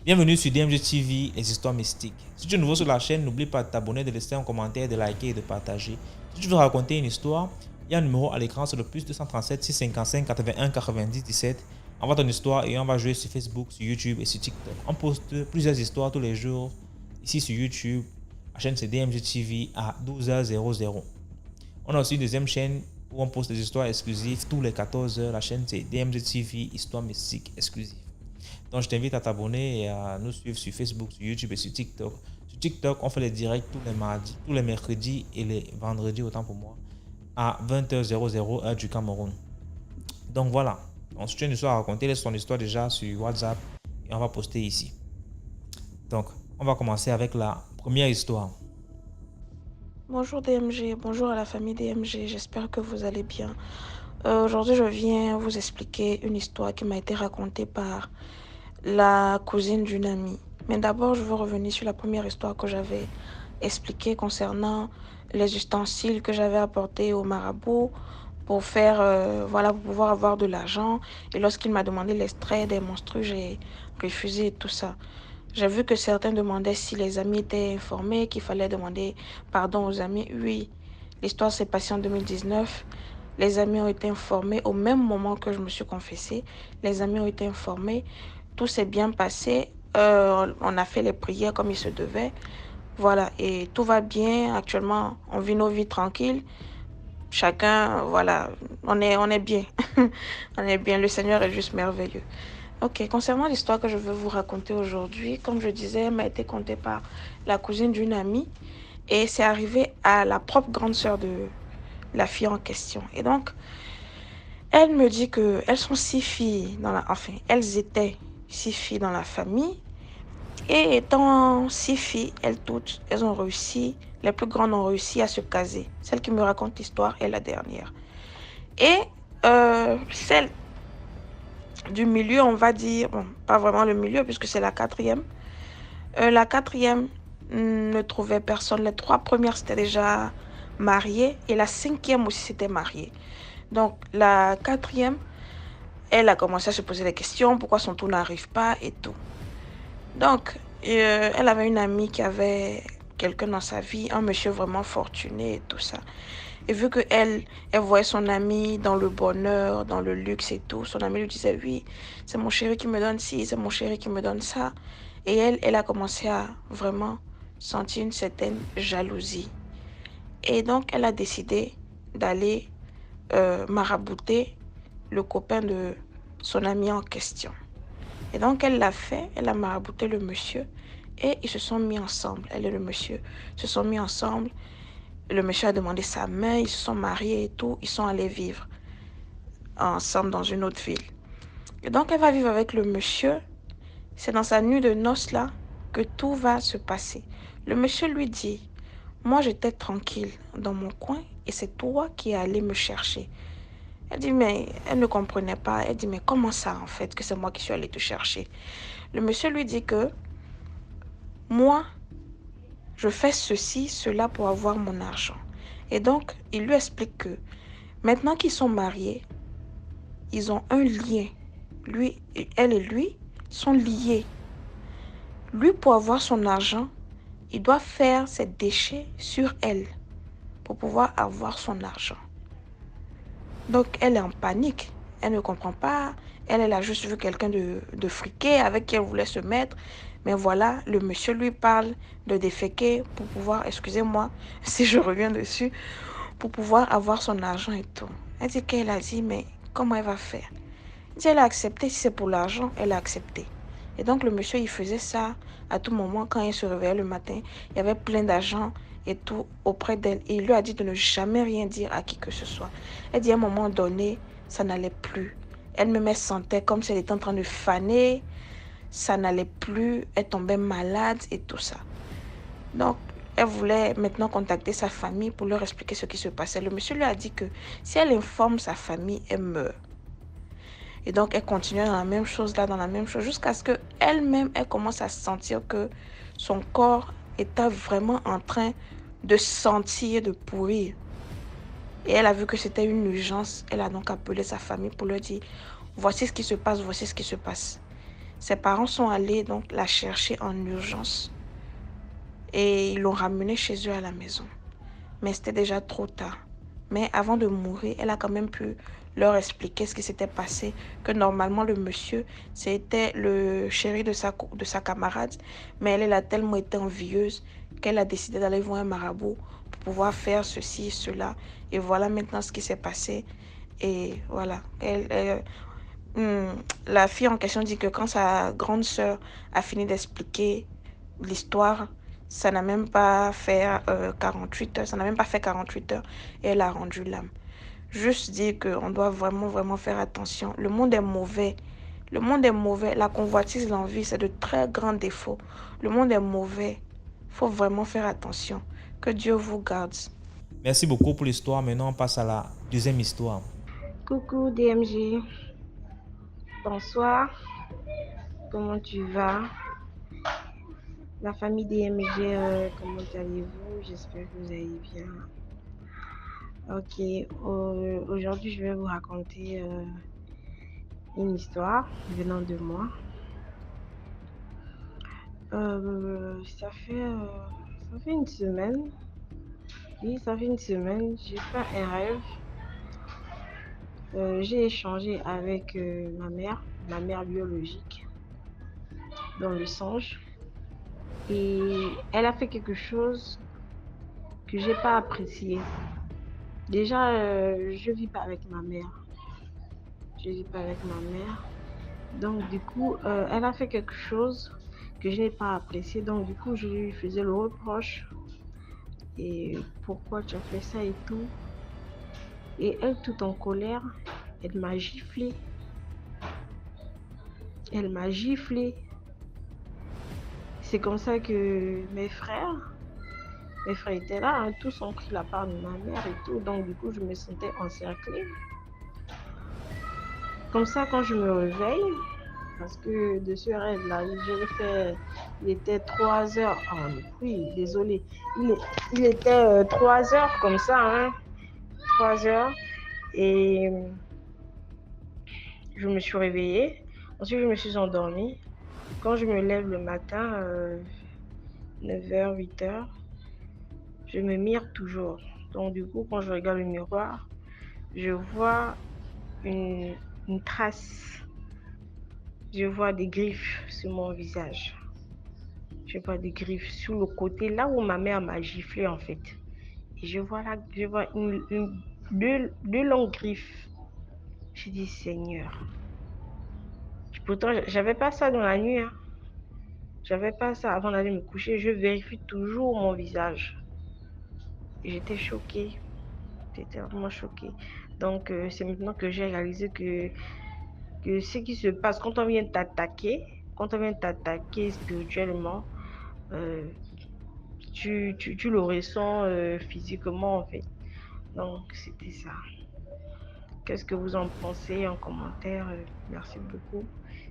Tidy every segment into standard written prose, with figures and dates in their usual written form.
Bienvenue sur DMG TV, les histoires mystiques. Si tu es nouveau sur la chaîne, n'oublie pas de t'abonner, de laisser un commentaire, de liker et de partager. Si tu veux raconter une histoire, il y a un numéro à l'écran, c'est le plus 237 655 81 90 17. Envoie ton histoire et on va jouer sur Facebook, sur YouTube et sur TikTok. On poste plusieurs histoires tous les jours ici sur YouTube. La chaîne c'est DMG TV à 12h00. On a aussi une deuxième chaîne où on poste des histoires exclusives tous les 14h. La chaîne c'est DMG TV, histoire mystique exclusive. Donc je t'invite à t'abonner et à nous suivre sur Facebook, sur YouTube et sur TikTok. Sur TikTok, on fait les directs tous les mardis, tous les mercredis et les vendredis, autant pour moi, à 20h00 heure du Cameroun. Donc voilà, on se tient une histoire à raconter, laisse ton histoire déjà sur WhatsApp et on va poster ici. Donc, on va commencer avec la première histoire. Bonjour DMG, bonjour à la famille DMG, j'espère que vous allez bien. Aujourd'hui, je viens vous expliquer une histoire qui m'a été racontée par la cousine d'une amie. Mais d'abord, je veux revenir sur la première histoire que j'avais expliquée concernant les ustensiles que j'avais apportés au marabout pour faire, pour pouvoir avoir de l'argent. Et lorsqu'il m'a demandé l'extrait des monstrues, j'ai refusé tout ça. J'ai vu que certains demandaient si les amis étaient informés, qu'il fallait demander pardon aux amis. Oui, l'histoire s'est passée en 2019. Les amis ont été informés au même moment que je me suis confessée. Les amis ont été informés. Tout s'est bien passé. On a fait les prières comme il se devait. Voilà, et tout va bien. Actuellement, on vit nos vies tranquilles. Chacun, voilà, on est bien. On est bien. Le Seigneur est juste merveilleux. Ok, concernant l'histoire que je veux vous raconter aujourd'hui, comme je disais, elle m'a été contée par la cousine d'une amie et c'est arrivé à la propre grande sœur de la fille en question. Et donc, elle me dit que elles sont 6 filles elles étaient 6 filles dans la famille et étant 6 filles, elles toutes, elles ont réussi, les plus grandes ont réussi à se caser. Celle qui me raconte l'histoire est la dernière. Et celle du milieu, on va dire, bon, pas vraiment le milieu puisque c'est la quatrième. La quatrième ne trouvait personne. Les 3 premières s'étaient déjà mariées et la 5e aussi s'était mariée. Donc la quatrième, elle a commencé à se poser des questions, pourquoi son tour n'arrive pas et tout. Donc elle avait une amie qui avait quelqu'un dans sa vie, un monsieur vraiment fortuné et tout ça. Et vu que elle voyait son ami dans le bonheur, dans le luxe et tout, son ami lui disait oui, c'est mon chéri qui me donne ci, c'est mon chéri qui me donne ça. Et elle a commencé à vraiment sentir une certaine jalousie. Et donc, elle a décidé d'aller marabouter le copain de son ami en question. Et donc, elle l'a fait, elle a marabouté le monsieur et ils se sont mis ensemble. Elle et le monsieur se sont mis ensemble. Le monsieur a demandé sa main, ils se sont mariés et tout. Ils sont allés vivre ensemble dans une autre ville. Et donc, elle va vivre avec le monsieur. C'est dans sa nuit de noces là que tout va se passer. Le monsieur lui dit, moi j'étais tranquille dans mon coin et c'est toi qui es allé me chercher. Elle dit, mais elle ne comprenait pas. Elle dit, mais comment ça en fait que c'est moi qui suis allée te chercher? Le monsieur lui dit que moi, je fais ceci, cela pour avoir mon argent. Et donc, il lui explique que maintenant qu'ils sont mariés, ils ont un lien. Lui, elle et lui sont liés. Lui, pour avoir son argent, il doit faire ses déchets sur elle pour pouvoir avoir son argent. Donc, elle est en panique. Elle ne comprend pas. Elle a juste vu quelqu'un de friqué avec qui elle voulait se mettre. Mais voilà, le monsieur lui parle de déféquer pour pouvoir, excusez-moi si je reviens dessus, pour pouvoir avoir son argent et tout. Elle dit qu'elle a dit, mais comment elle va faire? Elle dit, elle a accepté. Si c'est pour l'argent, elle a accepté. Et donc, le monsieur, il faisait ça à tout moment. Quand il se réveillait le matin, il y avait plein d'argent et tout auprès d'elle. Et il lui a dit de ne jamais rien dire à qui que ce soit. Elle dit à un moment donné, ça n'allait plus. Elle-même, elle sentait comme si elle était en train de faner. Ça n'allait plus. Elle tombait malade et tout ça. Donc, elle voulait maintenant contacter sa famille pour leur expliquer ce qui se passait. Le monsieur lui a dit que si elle informe sa famille, elle meurt. Et donc, elle continuait dans la même chose, jusqu'à ce qu'elle-même, elle commence à sentir que son corps était vraiment en train de sentir, de pourrir. Et elle a vu que c'était une urgence. Elle a donc appelé sa famille pour leur dire, voici ce qui se passe, voici ce qui se passe. Ses parents sont allés donc la chercher en urgence et ils l'ont ramenée chez eux à la maison. Mais c'était déjà trop tard. Mais avant de mourir, elle a quand même pu leur expliquer ce qui s'était passé, que normalement le monsieur, c'était le chéri de sa camarade, mais elle a tellement été envieuse qu'elle a décidé d'aller voir un marabout pour pouvoir faire ceci, cela. Et voilà maintenant ce qui s'est passé. Et voilà, la fille en question dit que quand sa grande sœur a fini d'expliquer l'histoire, ça n'a même pas fait 48 heures, ça n'a même pas fait 48 heures et elle a rendu l'âme. Juste dire qu'on doit vraiment, vraiment faire attention. Le monde est mauvais. Le monde est mauvais. La convoitise, l'envie, c'est de très grands défauts. Le monde est mauvais. Il faut vraiment faire attention. Que Dieu vous garde. Merci beaucoup pour l'histoire. Maintenant, on passe à la deuxième histoire. Coucou DMG, bonsoir, comment tu vas? La famille DMG, comment allez-vous? J'espère que vous allez bien. Ok, aujourd'hui je vais vous raconter une histoire venant de moi. Ça fait une semaine, oui, ça fait une semaine, j'ai fait un rêve. J'ai échangé avec ma mère biologique, dans le songe. Et elle a fait quelque chose que j'ai pas apprécié. Déjà, je vis pas avec ma mère. Je vis pas avec ma mère. Donc, du coup, elle a fait quelque chose que je n'ai pas apprécié. Donc, du coup, je lui faisais le reproche. Et pourquoi tu as fait ça et tout. Et elle, tout en colère, elle m'a giflé. Elle m'a giflé. C'est comme ça que mes frères étaient là, hein, tous ont pris la part de ma mère et tout. Donc, du coup, je me sentais encerclée. Comme ça, quand je me réveille, parce que de ce rêve-là, il était 3 heures. Ah oui, désolé. Il était 3 heures comme ça, hein. 3 heures. Et je me suis réveillée. Ensuite, je me suis endormie. Quand je me lève le matin, 9h, 8h, je me mire toujours. Donc, du coup, quand je regarde le miroir, je vois une trace. Je vois des griffes sur mon visage. Je vois des griffes sur le côté, là où ma mère m'a giflé en fait. Et je vois deux longues griffes. Je dis Seigneur. Pourtant, j'avais pas ça dans la nuit. Hein. J'avais pas ça avant d'aller me coucher. Je vérifie toujours mon visage. Et j'étais choquée. J'étais vraiment choquée. Donc, c'est maintenant que j'ai réalisé que ce qui se passe quand on vient t'attaquer, spirituellement, tu le ressens physiquement en fait. Donc c'était ça. Qu'est-ce que vous en pensez en commentaire? Merci beaucoup.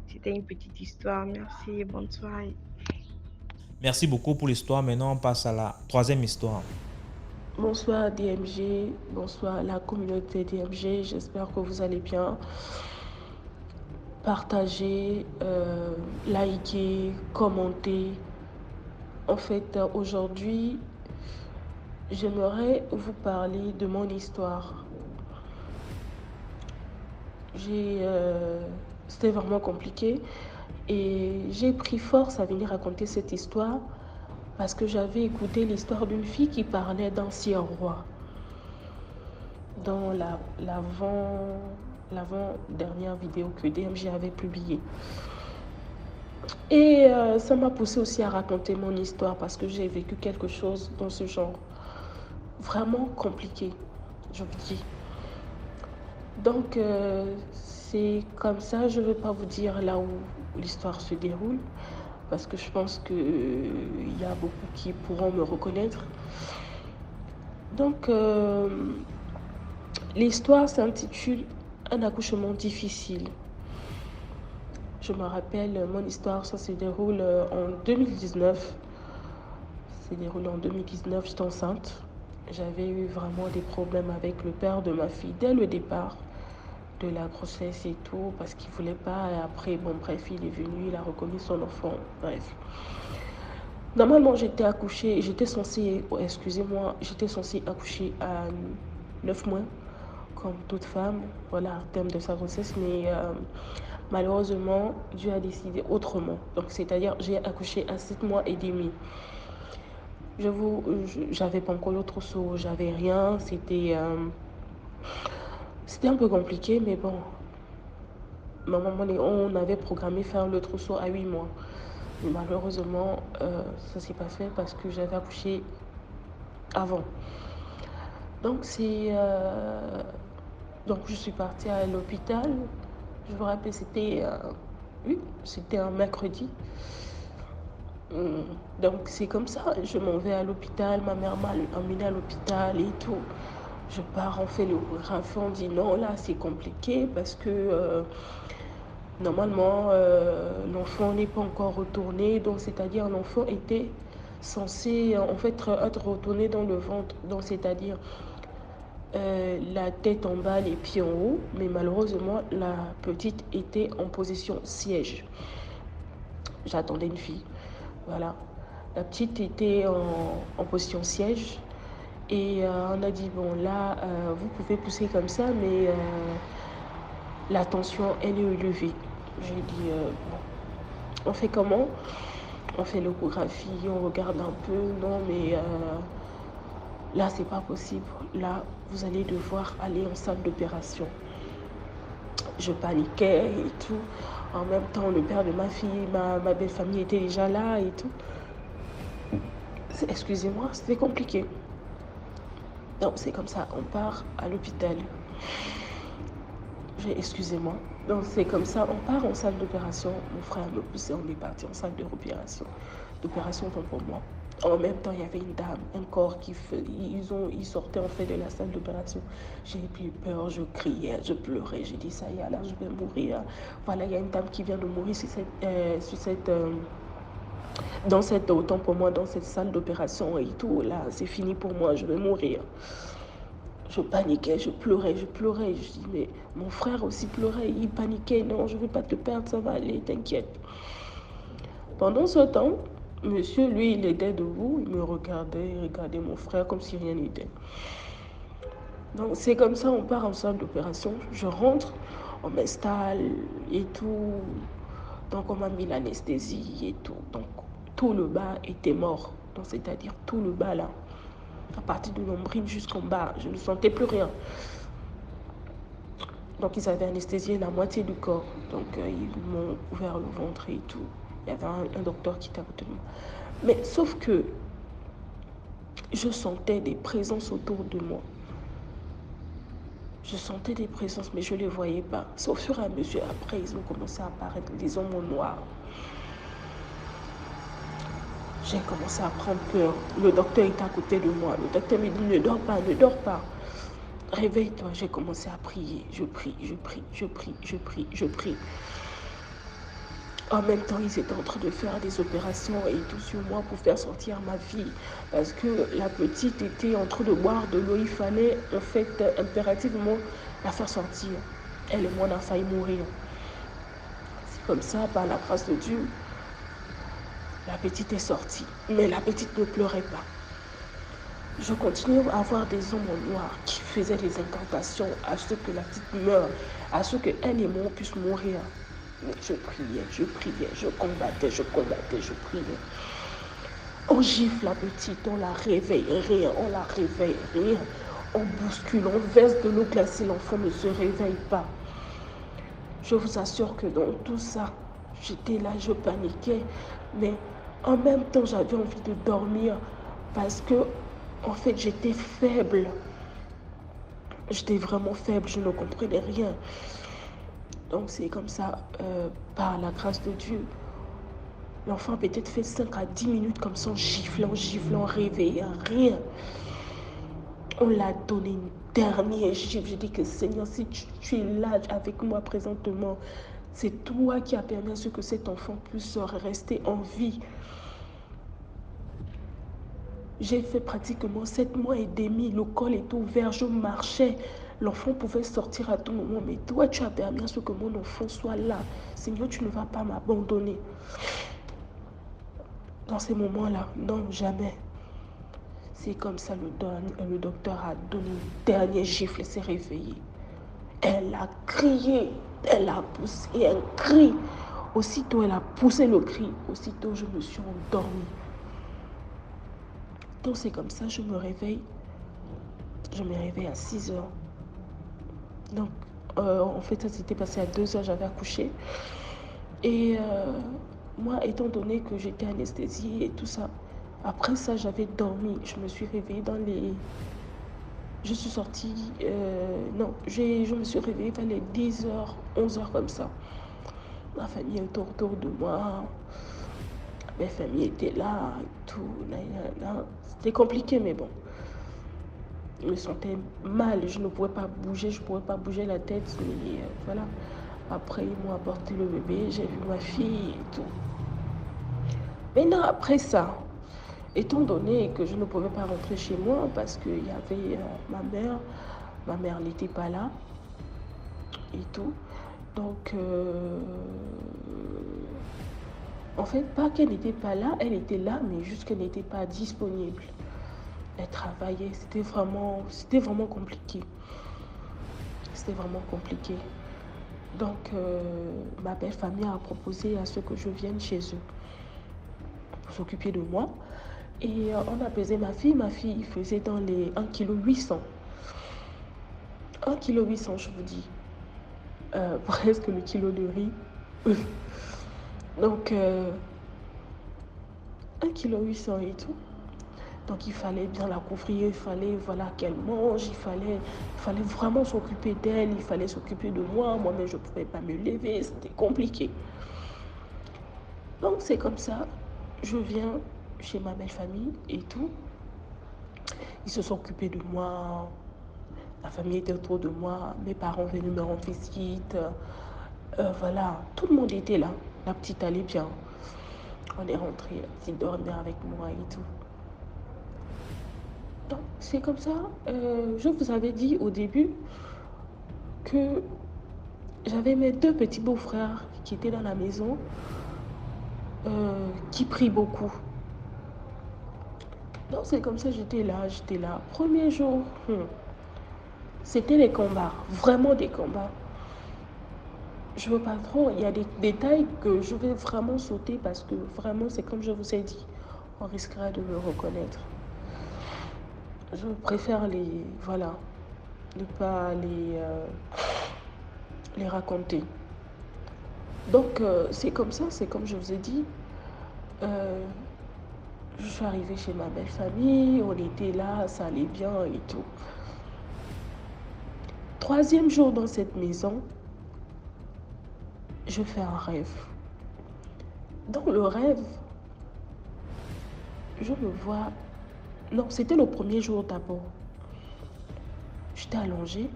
C'était une petite histoire. Merci et bonne soirée. Merci beaucoup pour l'histoire. Maintenant, on passe à la troisième histoire. Bonsoir DMG, bonsoir la communauté DMG, j'espère que vous allez bien. Partagez, likez, commentez. En fait, aujourd'hui, j'aimerais vous parler de mon histoire. C'était vraiment compliqué et j'ai pris force à venir raconter cette histoire parce que j'avais écouté l'histoire d'une fille qui parlait d'anciens rois dans l'avant-dernière vidéo que DMG avait publiée. Et ça m'a poussé aussi à raconter mon histoire parce que j'ai vécu quelque chose dans ce genre. Vraiment compliqué, je vous dis. Donc, c'est comme ça, je ne veux pas vous dire là où l'histoire se déroule parce que je pense qu'il y a beaucoup qui pourront me reconnaître. Donc, l'histoire s'intitule « Un accouchement difficile ». Je me rappelle, mon histoire, ça se déroule en 2019. Ça se déroule en 2019, j'étais enceinte. j'avais eu vraiment des problèmes avec le père de ma fille dès le départ de la grossesse et tout, parce qu'il voulait pas. Et après, bon, bref, il est venu, il a reconnu son enfant, bref. Normalement, j'étais accouchée, j'étais censée accoucher à 9 mois, comme toute femme, voilà, en termes de sa grossesse, mais malheureusement, Dieu a décidé autrement. Donc, c'est-à-dire, j'ai accouché à 7 mois et demi. J'avais pas encore le trousseau, j'avais rien, c'était un peu compliqué, mais bon, ma maman, on avait programmé faire le trousseau à 8 mois. Mais malheureusement, ça s'est pas fait parce que j'avais accouché avant. Donc donc je suis partie à l'hôpital. Je me rappelle, c'était un mercredi. Donc c'est comme ça, je m'en vais à l'hôpital, ma mère m'a emmenée à l'hôpital et tout. Je pars, on fait l'échographie, on dit non, là c'est compliqué parce que normalement l'enfant n'est pas encore retourné, donc c'est-à-dire l'enfant était censé en fait être retourné dans le ventre, donc c'est-à-dire la tête en bas, les pieds en haut, mais malheureusement la petite était en position siège. J'attendais une fille, voilà. La petite était en position siège et on a dit bon là vous pouvez pousser comme ça, mais la tension elle est élevée. J'ai dit bon, on fait comment? On fait l'échographie, on regarde un peu, non mais là c'est pas possible, là vous allez devoir aller en salle d'opération. Je paniquais et tout. En même temps, le père de ma fille, ma belle famille était déjà là et tout. Excusez-moi, c'était compliqué. Donc c'est comme ça, on part à l'hôpital. Excusez-moi. Donc c'est comme ça, on part en salle d'opération. Mon frère me poussait, on est parti en salle d'opération. D'opération pour moi. En même temps, il y avait une dame, un corps ils sortaient en fait de la salle d'opération. J'ai pris peur, je criais, je pleurais. J'ai dit ça y est, là je vais mourir. Voilà, il y a une dame qui vient de mourir autant pour moi, dans cette salle d'opération et tout. Là, c'est fini pour moi, je vais mourir. Je paniquais, je pleurais. Je dis, mais mon frère aussi pleurait, il paniquait. Non, je ne vais pas te perdre, ça va aller, t'inquiète. Pendant ce temps, monsieur, lui, il était debout, il me regardait, il regardait mon frère comme si rien n'était. Donc, c'est comme ça, on part en salle d'opération. Je rentre, on m'installe et tout. Donc, on m'a mis l'anesthésie et tout. Donc, tout le bas était mort. Donc, c'est-à-dire tout le bas là. À partir de l'ombrine jusqu'en bas, je ne sentais plus rien. Donc, ils avaient anesthésié la moitié du corps. Donc, ils m'ont ouvert le ventre et tout. Il y avait un docteur qui était à côté de moi. Mais sauf que je sentais des présences autour de moi. Je sentais des présences, mais je ne les voyais pas. Au fur et à mesure, après, ils ont commencé à apparaître des hommes noirs. J'ai commencé à prendre peur. Le docteur était à côté de moi. Le docteur me dit, ne dors pas, ne dors pas. Réveille-toi. J'ai commencé à prier. Je prie. En même temps, ils étaient en train de faire des opérations et tout sur moi pour faire sortir ma fille. Parce que la petite était en train de boire de l'eau. Il fallait, en fait, impérativement la faire sortir. Elle et moi, on a failli mourir. C'est comme ça, par la grâce de Dieu, la petite est sortie. Mais la petite ne pleurait pas. Je continue à avoir des hommes noirs qui faisaient des incantations à ce que la petite meure, à ce qu'elle et moi puissent mourir. Mais je priais, je combattais, je priais. On gifle la petite, on la réveille, rien. On bouscule, on verse de l'eau glacée, l'enfant ne se réveille pas. Je vous assure que dans tout ça, j'étais là, je paniquais, mais en même temps, j'avais envie de dormir parce que, en fait, j'étais faible. J'étais vraiment faible, je ne comprenais rien. Donc c'est comme ça, par la grâce de Dieu, l'enfant a peut-être fait 5 à 10 minutes comme ça, en giflant, réveillant, rien. On l'a donné une dernière gifle. J'ai dit que Seigneur, si tu es là avec moi présentement, c'est toi qui as permis à ce que cet enfant puisse rester en vie. J'ai fait pratiquement 7 mois et demi. Le col était ouvert, je marchais. L'enfant pouvait sortir à tout moment. Mais toi, tu as permis à ce que mon enfant soit là. Seigneur, tu ne vas pas m'abandonner. Dans ces moments-là, non, jamais. C'est comme ça, le docteur a donné une dernière gifle et s'est réveillée. Elle a crié, elle a poussé un cri. Aussitôt, elle a poussé le cri. Aussitôt, je me suis endormie. Donc, c'est comme ça, je me réveille. Je me réveille à 6 heures. Donc, en fait, ça s'était passé à 2 heures, j'avais accouché. Et moi, étant donné que j'étais anesthésiée et tout ça, après ça, j'avais dormi. Je me suis réveillée dans les... Je suis sortie... non, je me suis réveillée vers les 10 heures, 11 heures comme ça. Ma famille était autour de moi. Mes familles étaient là et tout. C'était compliqué, mais bon. Je me sentais mal. Je ne pouvais pas bouger. Je ne pouvais pas bouger la tête. Mais voilà. Après, ils m'ont apporté le bébé. J'ai vu ma fille et tout. Maintenant, après ça, étant donné que je ne pouvais pas rentrer chez moi parce qu'il y avait ma mère n'était pas là et tout. Donc, en fait, pas qu'elle n'était pas là, elle était là, mais juste qu'elle n'était pas disponible. Elle travaillait, c'était vraiment compliqué. C'était vraiment compliqué. Donc, ma belle famille a proposé à ce que je vienne chez eux pour s'occuper de moi. Et on a pesé ma fille. Ma fille faisait dans les 1,8 kg. 1,8 kg, je vous dis. Presque le kilo de riz. Donc, 1,8 kg et tout. Donc, il fallait bien la couvrir, il fallait voilà, qu'elle mange, il fallait vraiment s'occuper d'elle, il fallait s'occuper de moi. Moi-même, je ne pouvais pas me lever, c'était compliqué. Donc, c'est comme ça. Je viens chez ma belle famille et tout. Ils se sont occupés de moi. La famille était autour de moi. Mes parents venaient me rendre visite. Voilà, tout le monde était là. La petite allait bien. On est rentré, la petite dormait avec moi et tout. Donc, c'est comme ça. Je vous avais dit au début que j'avais mes 2 petits beaux-frères qui étaient dans la maison, qui prient beaucoup. Donc, c'est comme ça, j'étais là. Premier jour, c'était les combats, vraiment des combats. Je veux pas trop, il y a des détails que je vais vraiment sauter parce que vraiment, c'est comme je vous ai dit, on risquera de me reconnaître. Je préfère ne pas les raconter. Donc, c'est comme ça, c'est comme je vous ai dit. Je suis arrivée chez ma belle famille, on était là, ça allait bien et tout. 3e jour dans cette maison, je fais un rêve. Dans le rêve, je me vois... Non, c'était le premier jour d'abord. J'étais allongée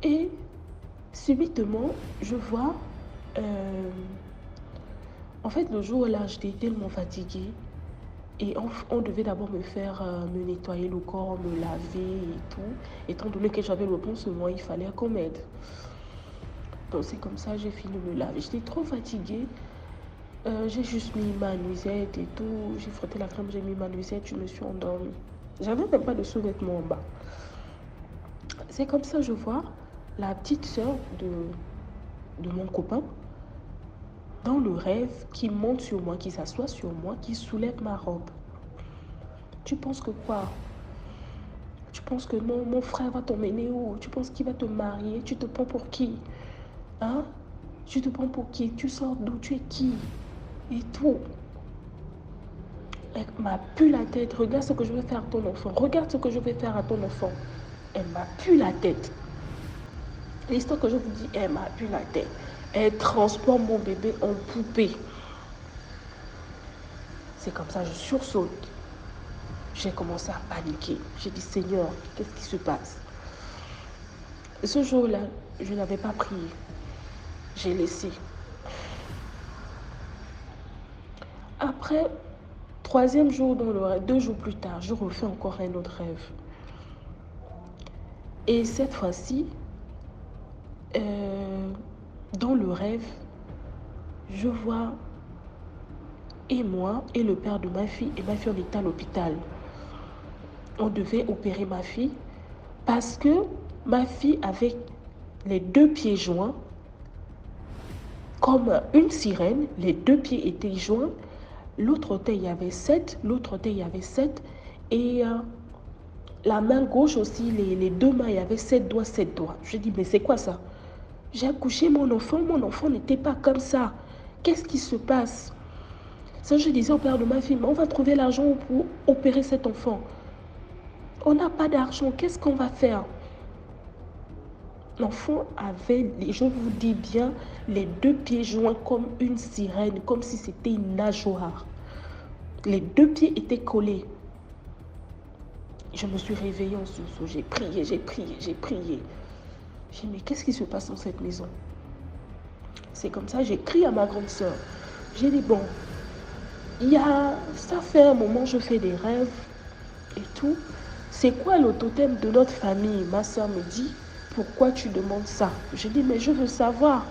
et subitement, je vois... En fait, le jour-là, j'étais tellement fatiguée et on devait d'abord me nettoyer le corps, me laver et tout. Étant donné que j'avais le pansement, il fallait qu'on m'aide. Donc c'est comme ça, j'ai fini de me laver. J'étais trop fatiguée. J'ai juste mis ma nuisette et tout. J'ai frotté la crème, j'ai mis ma nuisette, je me suis endormie. J'avais même pas de sous-vêtements en bas. C'est comme ça, je vois la petite sœur de mon copain dans le rêve qui monte sur moi, qui s'assoit sur moi, qui soulève ma robe. Tu penses que quoi? Tu penses que mon frère va t'emmener où? Tu penses qu'il va te marier? Tu te prends pour qui? Hein? Tu te prends pour qui? Tu sors d'où? Tu es qui? Et tout. Elle m'a pu la tête. Regarde ce que je vais faire à ton enfant. Regarde ce que je vais faire à ton enfant. Elle m'a pu la tête. L'histoire que je vous dis, elle m'a pu la tête. Elle transforme mon bébé en poupée. C'est comme ça, je sursaute. J'ai commencé à paniquer. J'ai dit, Seigneur, qu'est-ce qui se passe? Ce jour-là, je n'avais pas prié. J'ai laissé. Après Troisième jour dans le rêve, 2 jours plus tard, je refais encore un autre rêve. Et cette fois-ci, dans le rêve, je vois et moi et le père de ma fille, et ma fille, on était à l'hôpital. On devait opérer ma fille parce que ma fille avait les 2 pieds joints comme une sirène. Les 2 pieds étaient joints. L'autre orteil, il y avait 7. L'autre orteil, il y avait 7. Et la main gauche aussi, les 2 mains, il y avait 7 doigts, 7 doigts. Je dis, mais c'est quoi ça? J'ai accouché mon enfant n'était pas comme ça. Qu'est-ce qui se passe? Ça, je disais au père de ma fille, mais on va trouver l'argent pour opérer cet enfant. On n'a pas d'argent, qu'est-ce qu'on va faire? L'enfant avait, je vous dis bien, les 2 pieds joints comme une sirène, comme si c'était une nageoire. Les 2 pieds étaient collés. Je me suis réveillée en sursaut, j'ai prié. J'ai dit, mais qu'est-ce qui se passe dans cette maison? C'est comme ça, j'ai crié à ma grande sœur. J'ai dit, bon, ça fait un moment, je fais des rêves et tout. C'est quoi le totem de notre famille? Ma sœur me dit, pourquoi tu demandes ça? Je dis, mais je veux savoir.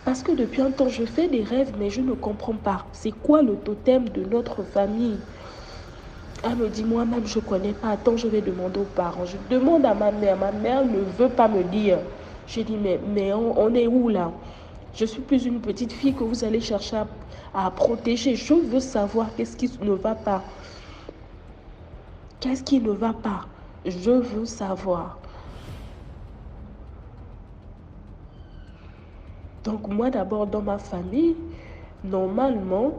Parce que depuis un temps, je fais des rêves, mais je ne comprends pas. C'est quoi le totem de notre famille? Elle me dit, moi-même, je ne connais pas. Attends, je vais demander aux parents. Je demande à ma mère. Ma mère ne veut pas me dire. J'ai dit, mais on est où là? Je suis plus une petite fille que vous allez chercher à protéger. Je veux savoir qu'est-ce qui ne va pas. Qu'est-ce qui ne va pas? Je veux savoir. Donc moi d'abord dans ma famille, normalement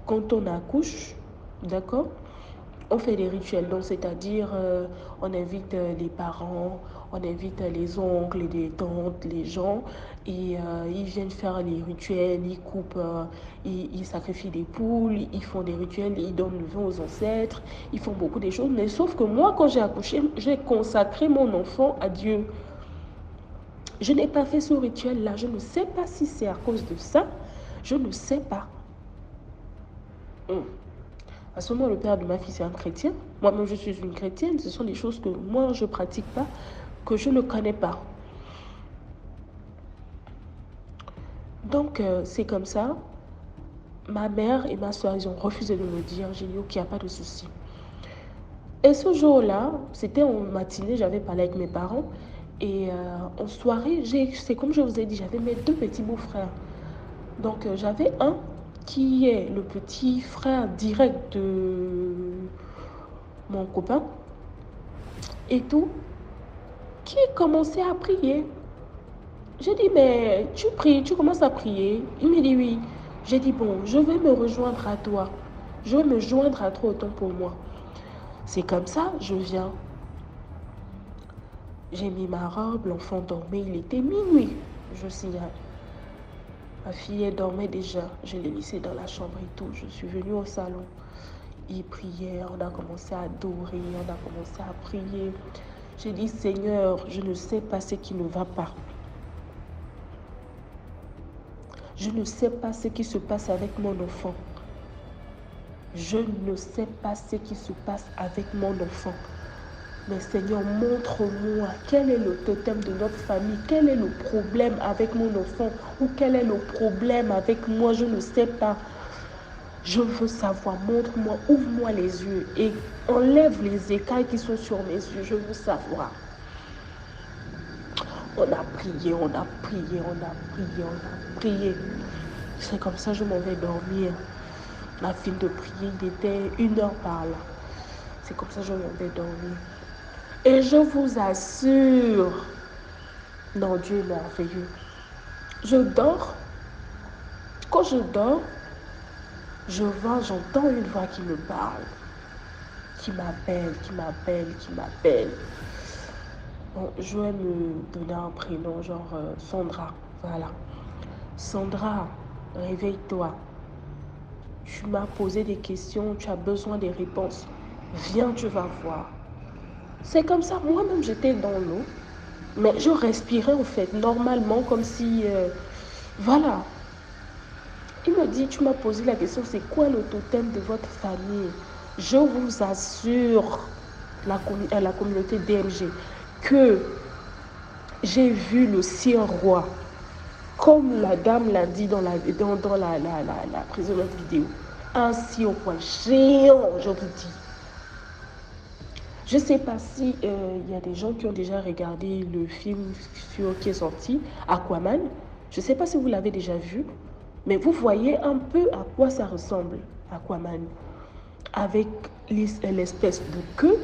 quand on accouche, d'accord, on fait des rituels. Donc c'est-à-dire on invite les parents, on invite les oncles, les tantes, les gens, et ils viennent faire les rituels, ils coupent, ils sacrifient des poules, ils font des rituels, ils donnent le vin aux ancêtres, ils font beaucoup de choses. Mais sauf que moi quand j'ai accouché, j'ai consacré mon enfant à Dieu. Je n'ai pas fait ce rituel-là. Je ne sais pas si c'est à cause de ça. Je ne sais pas. À ce moment, le père de ma fille, c'est un chrétien. Moi-même, je suis une chrétienne. Ce sont des choses que moi, je ne pratique pas, que je ne connais pas. Donc, c'est comme ça. Ma mère et ma soeur, ils ont refusé de me dire. J'ai dit, ok, il n'y a pas de souci. Et ce jour-là, c'était en matinée, j'avais parlé avec mes parents. Et en soirée, c'est comme je vous ai dit, j'avais mes 2 petits beaux-frères. Donc, j'avais un qui est le petit frère direct de mon copain et tout, qui commençait à prier. J'ai dit, mais tu pries, tu commences à prier? Il me dit oui. J'ai dit, bon, je vais me rejoindre à toi. Je vais me joindre à toi autant pour moi. C'est comme ça, je viens. J'ai mis ma robe, l'enfant dormait, il était minuit, je signale. Ma fille, elle dormait déjà. Je l'ai laissée dans la chambre et tout. Je suis venue au salon. Il priait, on a commencé à adorer, on a commencé à prier. J'ai dit, Seigneur, je ne sais pas ce qui ne va pas. Je ne sais pas ce qui se passe avec mon enfant. Je ne sais pas ce qui se passe avec mon enfant. Mais Seigneur, montre-moi quel est le totem de notre famille, quel est le problème avec mon enfant ou quel est le problème avec moi, je ne sais pas. Je veux savoir, montre-moi, ouvre-moi les yeux et enlève les écailles qui sont sur mes yeux, je veux savoir. On a prié, on a prié, on a prié, on a prié. C'est comme ça que je m'en vais dormir. La fin de prier, il était 1h par là. C'est comme ça que je m'en vais dormir. Et je vous assure, non, Dieu est merveilleux. Je dors. Quand je dors, j'entends une voix qui me parle, qui m'appelle. Bon, je vais me donner un prénom, genre Sandra. Voilà. Sandra, réveille-toi. Tu m'as posé des questions, tu as besoin des réponses. Viens, tu vas voir. C'est comme ça, moi-même j'étais dans l'eau, mais je respirais en fait, normalement, comme si... voilà. Il me dit, tu m'as posé la question, c'est quoi le totem de votre famille? Je vous assure, la communauté DMG, que j'ai vu le sire roi, comme la dame l'a dit dans la précédente vidéo. Un sire roi géant, je vous dis. Je ne sais pas si y a des gens qui ont déjà regardé le film qui est sorti, Aquaman. Je ne sais pas si vous l'avez déjà vu, mais vous voyez un peu à quoi ça ressemble, Aquaman. Avec l'espèce de queue,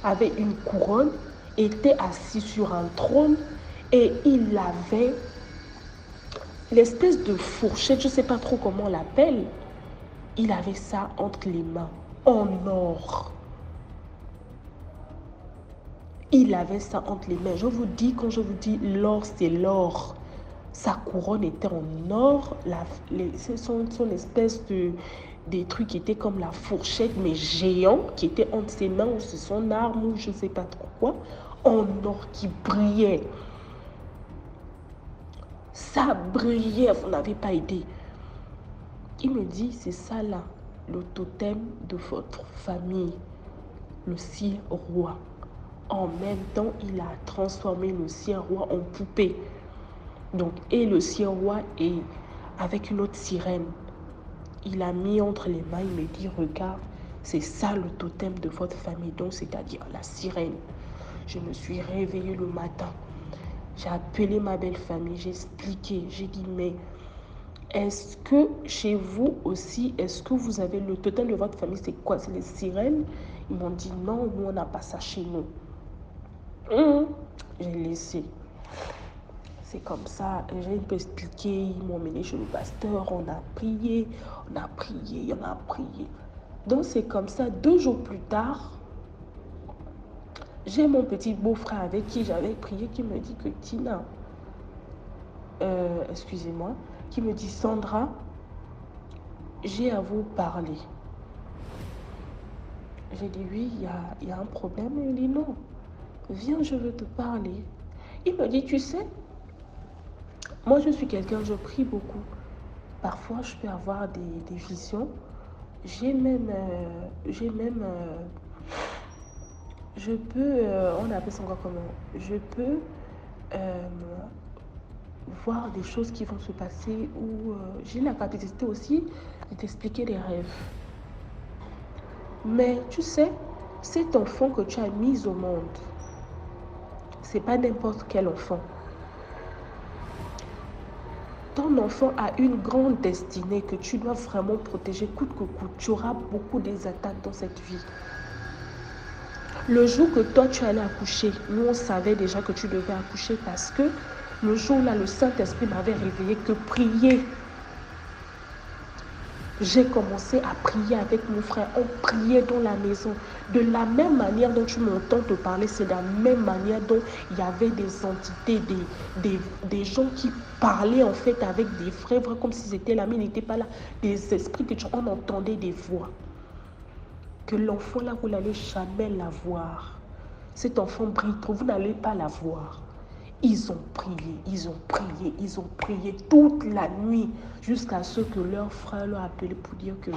avec une couronne, était assis sur un trône et il avait l'espèce de fourchette, je ne sais pas trop comment on l'appelle. Il avait ça entre les mains, en or. Il avait ça entre les mains. Je vous dis, quand je vous dis l'or, c'est l'or. Sa couronne était en or. Son espèce des trucs qui étaient comme la fourchette, mais géant, qui était entre ses mains, ou c'est son arme, ou je ne sais pas trop quoi, en or qui brillait. Ça brillait, vous n'avez pas idée. Il me dit, c'est ça là, le totem de votre famille, le sire roi. En même temps, il a transformé le sire roi en poupée. Donc, et le sire roi est avec une autre sirène. Il a mis entre les mains, il me dit, regarde, c'est ça le totem de votre famille. Donc, c'est-à-dire la sirène. Je me suis réveillée le matin. J'ai appelé ma belle famille, j'ai expliqué, j'ai dit, mais est-ce que chez vous aussi, est-ce que vous avez le totem de votre famille, c'est quoi? C'est les sirènes? Ils m'ont dit, non, nous, on n'a pas ça chez nous. J'ai laissé. C'est comme ça, j'ai un peu expliqué, ils m'ont mené chez le pasteur, on a prié, on a prié. Donc c'est comme ça, 2 jours plus tard, j'ai mon petit beau-frère avec qui j'avais prié qui me dit que Tina, excusez-moi, qui me dit Sandra, j'ai à vous parler. J'ai dit oui, il y a un problème. Il me dit non, viens, je veux te parler. Il me dit, tu sais, moi je suis quelqu'un, je prie beaucoup. Parfois je peux avoir des visions. Je peux, on appelle ça encore comment? Je peux voir des choses qui vont se passer ou j'ai la capacité aussi de t'expliquer des rêves. Mais tu sais, cet enfant que tu as mis au monde, c'est pas n'importe quel enfant. Ton enfant a une grande destinée que tu dois vraiment protéger coûte que coûte. Tu auras beaucoup des attaques dans cette vie. Le jour que toi tu allais accoucher, nous on savait déjà que tu devais accoucher parce que le jour là, le Saint-Esprit m'avait réveillé que prier. J'ai commencé à prier avec mon frère. On priait dans la maison. De la même manière dont tu m'entends te parler, c'est de la même manière dont il y avait des entités, des gens qui parlaient en fait avec des frères, comme si c'était là, mais ils n'étaient pas là. Des esprits que on entendait des voix. Que l'enfant là, vous n'allez jamais la voir. Cet enfant brille trop, vous n'allez pas la voir. Ils ont prié toute la nuit jusqu'à ce que leur frère leur a appelé pour dire que oui,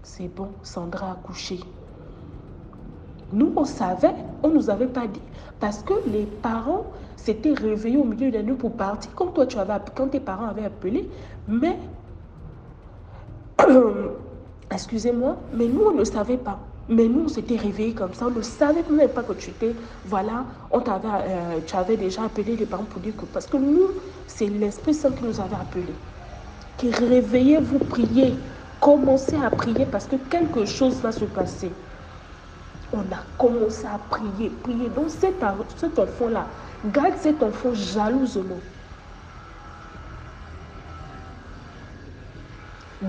c'est bon, Sandra a accouché. Nous, on savait, on ne nous avait pas dit. Parce que les parents s'étaient réveillés au milieu de la nuit pour partir, comme toi, quand tes parents avaient appelé. Mais, excusez-moi, mais nous, on ne savait pas. Mais nous, on s'était réveillés comme ça. On ne savait même pas que tu étais... Voilà, tu avais déjà appelé les parents pour dire que... Parce que nous, c'est l'Esprit Saint qui nous avait appelés. Que réveillez-vous, priez. Commencez à prier parce que quelque chose va se passer. On a commencé à prier. Donc cet enfant-là, garde cet enfant jalousement.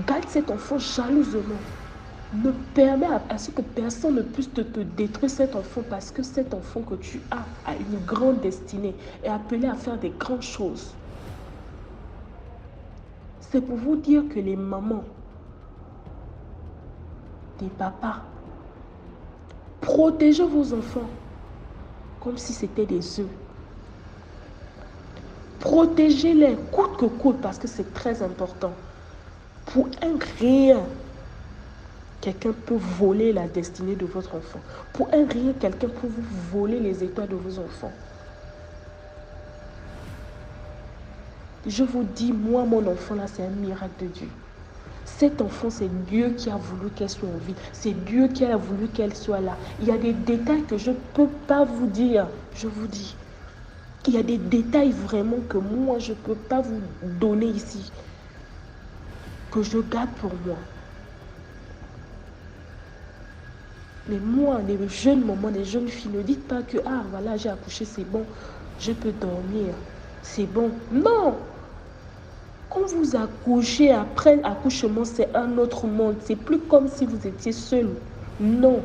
Garde cet enfant jalousement. Ne permets à ce que personne ne puisse te détruire cet enfant parce que cet enfant que tu as a une grande destinée et appelé à faire des grandes choses. C'est pour vous dire que les mamans, les papas, protégez vos enfants comme si c'était des œufs. Protégez-les coûte que coûte parce que c'est très important. Pour un rien, quelqu'un peut voler la destinée de votre enfant. Pour un rien, quelqu'un peut vous voler les étoiles de vos enfants. Je vous dis, moi, mon enfant là, c'est un miracle de Dieu. Cet enfant, c'est Dieu qui a voulu qu'elle soit en vie. C'est Dieu qui a voulu qu'elle soit là. Il y a des détails que je ne peux pas vous dire. Je vous dis. Il y a des détails vraiment que moi, je ne peux pas vous donner ici. Que je garde pour moi. Mais moi, les jeunes mamans, les jeunes filles, ne dites pas que, ah voilà, j'ai accouché, c'est bon, je peux dormir, c'est bon. Non! Quand vous accouchez, après accouchement, c'est un autre monde. C'est plus comme si vous étiez seul. Non.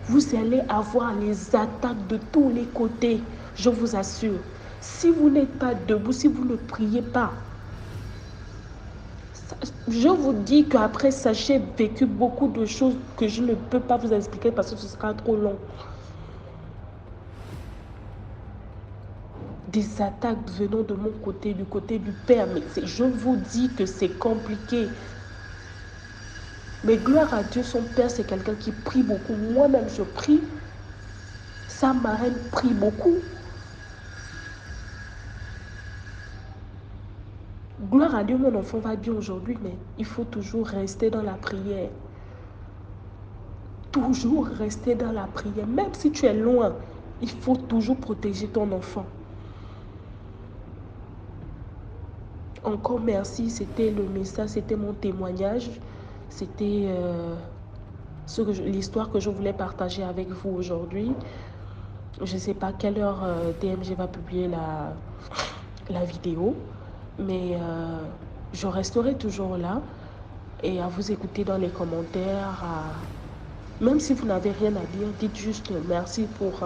Vous allez avoir les attaques de tous les côtés, je vous assure. Si vous n'êtes pas debout, si vous ne priez pas, je vous dis qu'après ça, j'ai vécu beaucoup de choses que je ne peux pas vous expliquer parce que ce sera trop long. Des attaques venant de mon côté, du côté du père. Mais je vous dis que c'est compliqué. Mais gloire à Dieu, son père, c'est quelqu'un qui prie beaucoup. Moi-même, je prie. Sa marraine prie beaucoup. Gloire à Dieu, mon enfant va bien aujourd'hui, mais il faut toujours rester dans la prière. Toujours rester dans la prière. Même si tu es loin, il faut toujours protéger ton enfant. Encore merci, c'était le message, c'était mon témoignage. C'était l'histoire que je voulais partager avec vous aujourd'hui. Je ne sais pas à quelle heure DMG va publier la vidéo, mais je resterai toujours là et à vous écouter dans les commentaires. Même si vous n'avez rien à dire, dites juste merci pour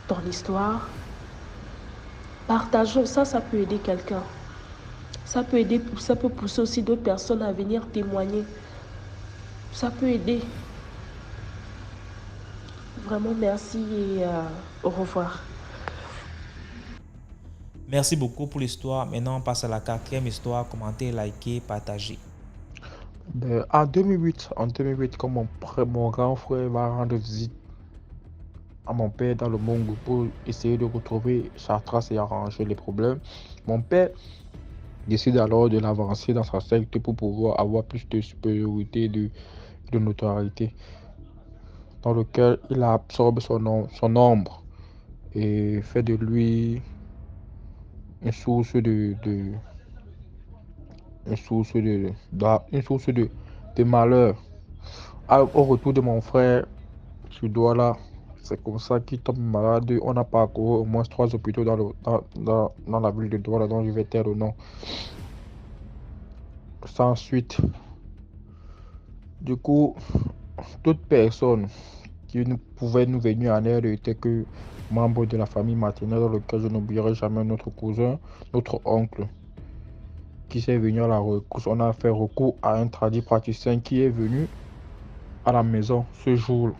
ton histoire. Partageons, ça peut aider quelqu'un. Ça peut pousser aussi d'autres personnes à venir témoigner. Ça peut aider. Vraiment, merci et au revoir. Merci beaucoup pour l'histoire. Maintenant, on passe à la 4e histoire. Commentez, likez, partagez. En 2008, quand mon grand frère va rendre visite à mon père dans le Mongo pour essayer de retrouver sa trace et arranger les problèmes, mon père décide alors de l'avancer dans sa secte pour pouvoir avoir plus de supériorité, de notoriété, dans lequel il absorbe son ombre et fait de lui une source de malheur. Au retour de mon frère sur Douala, c'est comme ça qu'il tombe malade. On a parcouru au moins 3 hôpitaux dans la ville de Douala, dont je vais taire le nom. Sans suite. Du coup, toute personne qui pouvaient nous venir en aide était que membre de la famille maternelle, dans lequel je n'oublierai jamais notre cousin, notre oncle, qui s'est venu à la rescousse. On a fait recours à un praticien qui est venu à la maison ce jour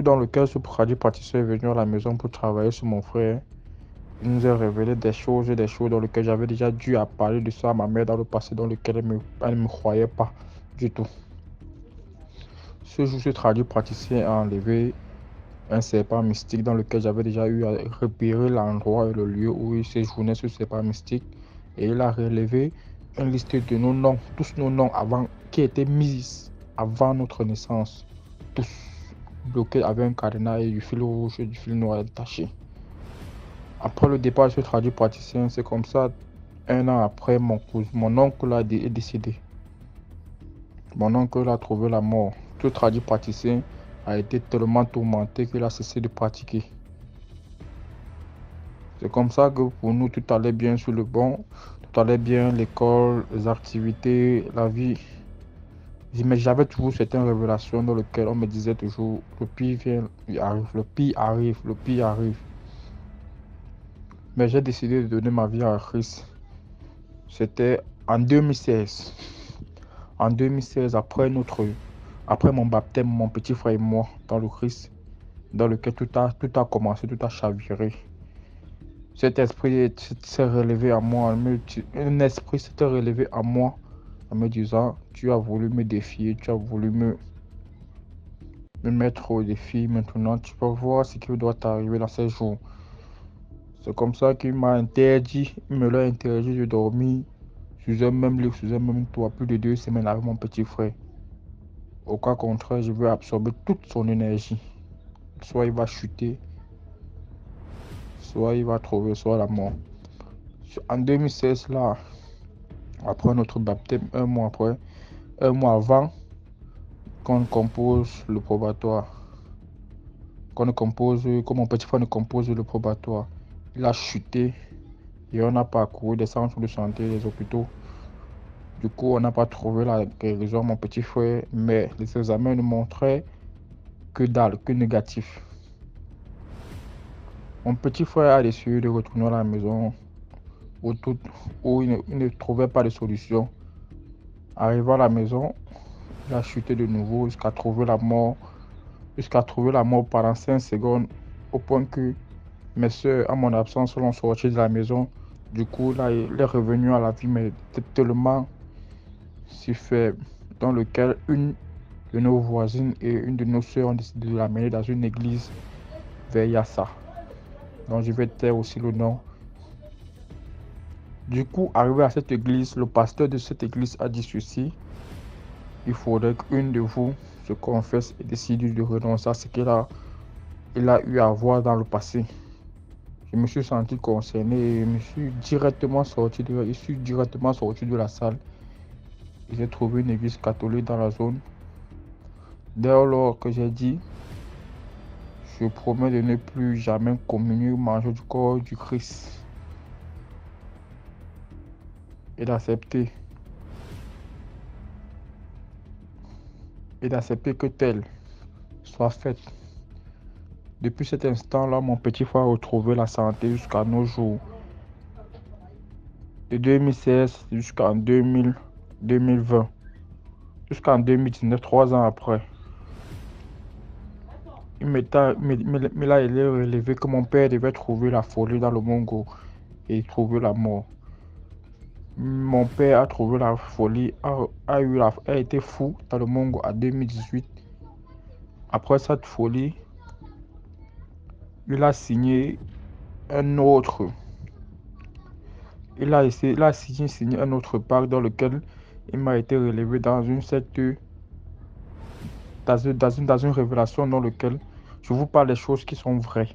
dans lequel ce praticien est venu à la maison pour travailler sur mon frère. Il nous a révélé des choses dans lesquelles j'avais déjà dû parler de ça à ma mère dans le passé, dans lequel elle ne me croyait pas du tout. Ce jour, ce praticien a enlevé un serpent mystique dans lequel j'avais déjà eu à repérer l'endroit et le lieu où il séjournait ce serpent mystique, et il a relevé une liste de nos noms, tous nos noms qui étaient mis avant notre naissance, tous bloqués avec un cadenas et du fil rouge et du fil noir attaché. Après le départ de ce praticien, c'est comme ça, 1 an après, mon oncle est décédé. Mon oncle a trouvé la mort. Ce praticien a été tellement tourmenté qu'il a cessé de pratiquer. C'est comme ça que pour nous, tout allait bien sur le banc, tout allait bien, l'école, les activités, la vie. Mais j'avais toujours certaines révélations dans lesquelles on me disait toujours, le pire vient, le pire arrive. Mais j'ai décidé de donner ma vie à Christ. C'était en 2016. En 2016, après Après mon baptême, mon petit frère et moi, dans le Christ, dans lequel tout a commencé, tout a chaviré. Cet esprit s'est relevé à moi, un esprit s'est relevé à moi en me disant, tu as voulu me défier, tu as voulu me mettre au défi, maintenant tu vas voir ce qui doit t'arriver dans ces jours. C'est comme ça qu'il m'a interdit, il me l'a interdit de dormir sous un même lit, sous un même toit, plus de 2 semaines avec mon petit frère. Au cas contraire, je vais absorber toute son énergie. Soit il va chuter, soit il va trouver, soit la mort. En 2016, là, après notre baptême, un mois avant qu'on compose le probatoire, que mon petit frère ne compose le probatoire, il a chuté et on a parcouru des centres de santé, des hôpitaux. Du coup, on n'a pas trouvé la guérison, mon petit frère, mais les examens ne montraient que dalle, que négatif. Mon petit frère a décidé de retourner à la maison où il ne trouvait pas de solution. Arrivé à la maison, il a chuté de nouveau jusqu'à trouver la mort pendant 5 secondes, au point que mes soeurs, à mon absence, l'ont sorti de la maison. Du coup, là, il est revenu à la vie, mais tellement si faible, dans lequel une de nos voisines et une de nos soeurs ont décidé de l'amener dans une église vers Yassa. Donc, je vais taire aussi le nom. Du coup, arrivé à cette église, le pasteur de cette église a dit ceci: il faudrait qu'une de vous se confesse et décide de renoncer à ce qu'il a eu à voir dans le passé. Je me suis senti concerné et je suis directement sorti de la salle. J'ai trouvé une église catholique dans la zone. Dès lors que j'ai dit, je promets de ne plus jamais communier ou manger du corps du Christ et d'accepter que telle soit faite. Depuis cet instant-là, mon petit frère a retrouvé la santé jusqu'à nos jours. De 2016 jusqu'en 2020, jusqu'en 2019, 3 ans après. Il m'a relevé que mon père devait trouver la folie dans le Mongo et trouver la mort. Mon père a trouvé la folie, a été fou dans le Mongo en 2018. Après cette folie, il a signé un autre. Il a signé un autre pacte dans lequel il m'a été relevé dans une secte, dans une révélation dans laquelle je vous parle des choses qui sont vraies.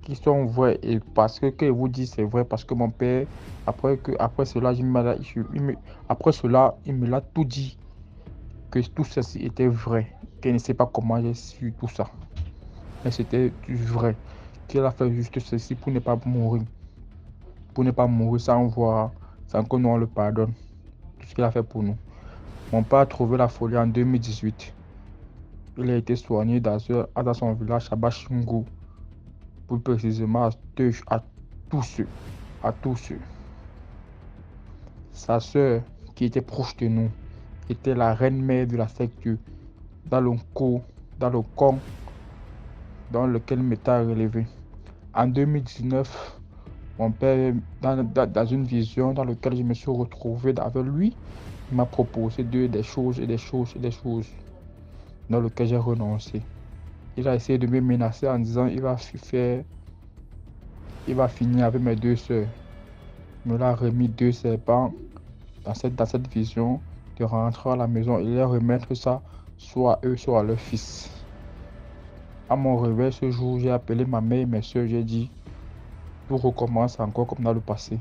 Et parce que je vous dis c'est vrai, parce que mon père, après cela, il me l'a tout dit, que tout ceci était vrai, qu'il ne sait pas comment j'ai su tout ça. Mais c'était vrai, qu'il a fait juste ceci pour ne pas mourir. Sans que nous on le pardonne. Tout ce qu'il a fait pour nous. Mon père a trouvé la folie en 2018. Il a été soigné dans son village à Bachungu. Plus précisément à tous ceux. Sa sœur, qui était proche de nous, était la reine-mère de la secte dans le camp dans lequel il m'était relevé. En 2019, mon père, dans une vision dans laquelle je me suis retrouvé avec lui, il m'a proposé des choses dans lesquelles j'ai renoncé. Il a essayé de me menacer en disant il va finir avec mes 2 sœurs. Il me l'a remis 2 serpents dans cette vision de rentrer à la maison et leur remettre ça soit à eux, soit à leur fils. À mon réveil ce jour, j'ai appelé ma mère et mes soeurs, j'ai dit tout recommence encore comme dans le passé.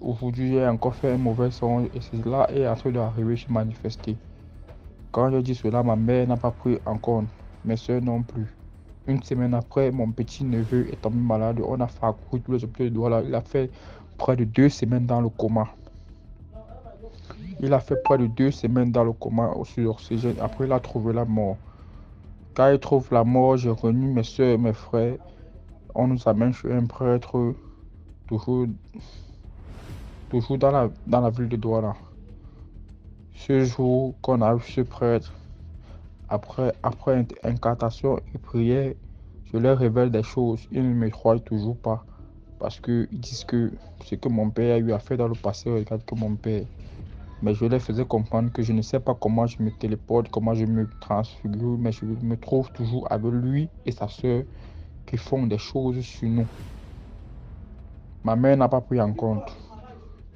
Aujourd'hui, j'ai encore fait un mauvais songe et cela est en train d'arriver, se manifester. Quand je dis cela, ma mère n'a pas pris en compte, mes soeurs non plus. Une semaine après, mon petit neveu est tombé malade. On a parcouru tous les hôpitaux de Douala. Il a fait près de 2 semaines dans le coma. Sur oxygène. Après, il a trouvé la mort. Quand il trouve la mort, j'ai réuni mes soeurs et mes frères. On nous amène chez un prêtre, toujours dans la ville de Douala. Ce jour qu'on a vu ce prêtre, après incantation et prière, je leur révèle des choses. Ils ne me croient toujours pas. Parce qu'ils disent que ce que mon père a eu à faire dans le passé regarde que mon père. Mais je leur faisais comprendre que je ne sais pas comment je me téléporte, comment je me transfigure, mais je me trouve toujours avec lui et sa soeur qui font des choses sur nous. Ma mère n'a pas pris en compte,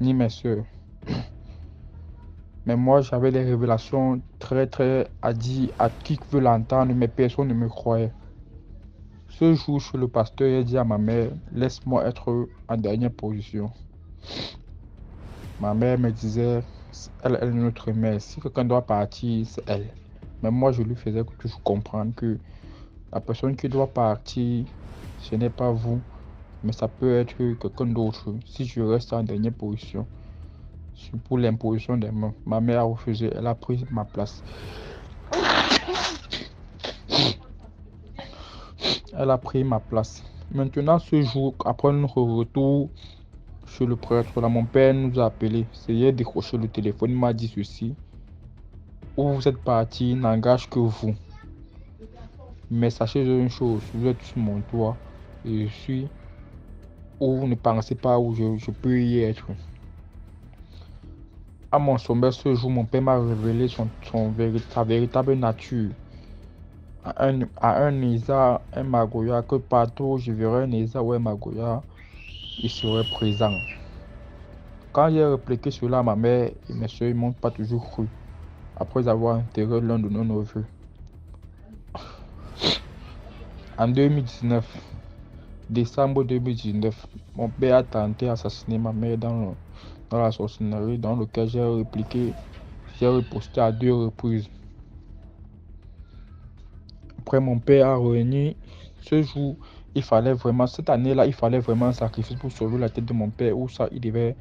ni mes soeurs. Mais moi, j'avais des révélations très à dire à qui veut l'entendre, mais personne ne me croyait. Ce jour, chez le pasteur, j'ai dit à ma mère, laisse-moi être en dernière position. Ma mère me disait, elle est notre mère. Si quelqu'un doit partir, c'est elle. Mais moi, je lui faisais toujours comprendre que la personne qui doit partir, ce n'est pas vous, mais ça peut être quelqu'un d'autre. Si je reste en dernière position, c'est pour l'imposition des mains. Ma mère a refusé, elle a pris ma place. Elle a pris ma place. Maintenant, ce jour, après notre retour chez le prêtre, là, mon père nous a appelés. J'ai décroché le téléphone, il m'a dit ceci. Où vous êtes parti n'engage que vous. Mais sachez une chose, vous êtes sur mon toit et je suis où vous ne pensez pas où je peux y être. À mon sommet ce jour, mon père m'a révélé sa véritable nature. À un Nisa, un Magoya, que partout où je verrai un Nisa ou un Magoya, il serait présent. Quand j'ai répliqué cela à ma mère et mes soeurs, ils ne m'ont pas toujours cru, après avoir enterré l'un de nos neveux. En 2019, décembre 2019, mon père a tenté d'assassiner ma mère dans la sorcellerie dans lequel j'ai répliqué, j'ai riposté à 2 reprises. Après, mon père a réuni. Ce jour, cette année-là, il fallait vraiment un sacrifice pour sauver la tête de mon père, ou ça, il devait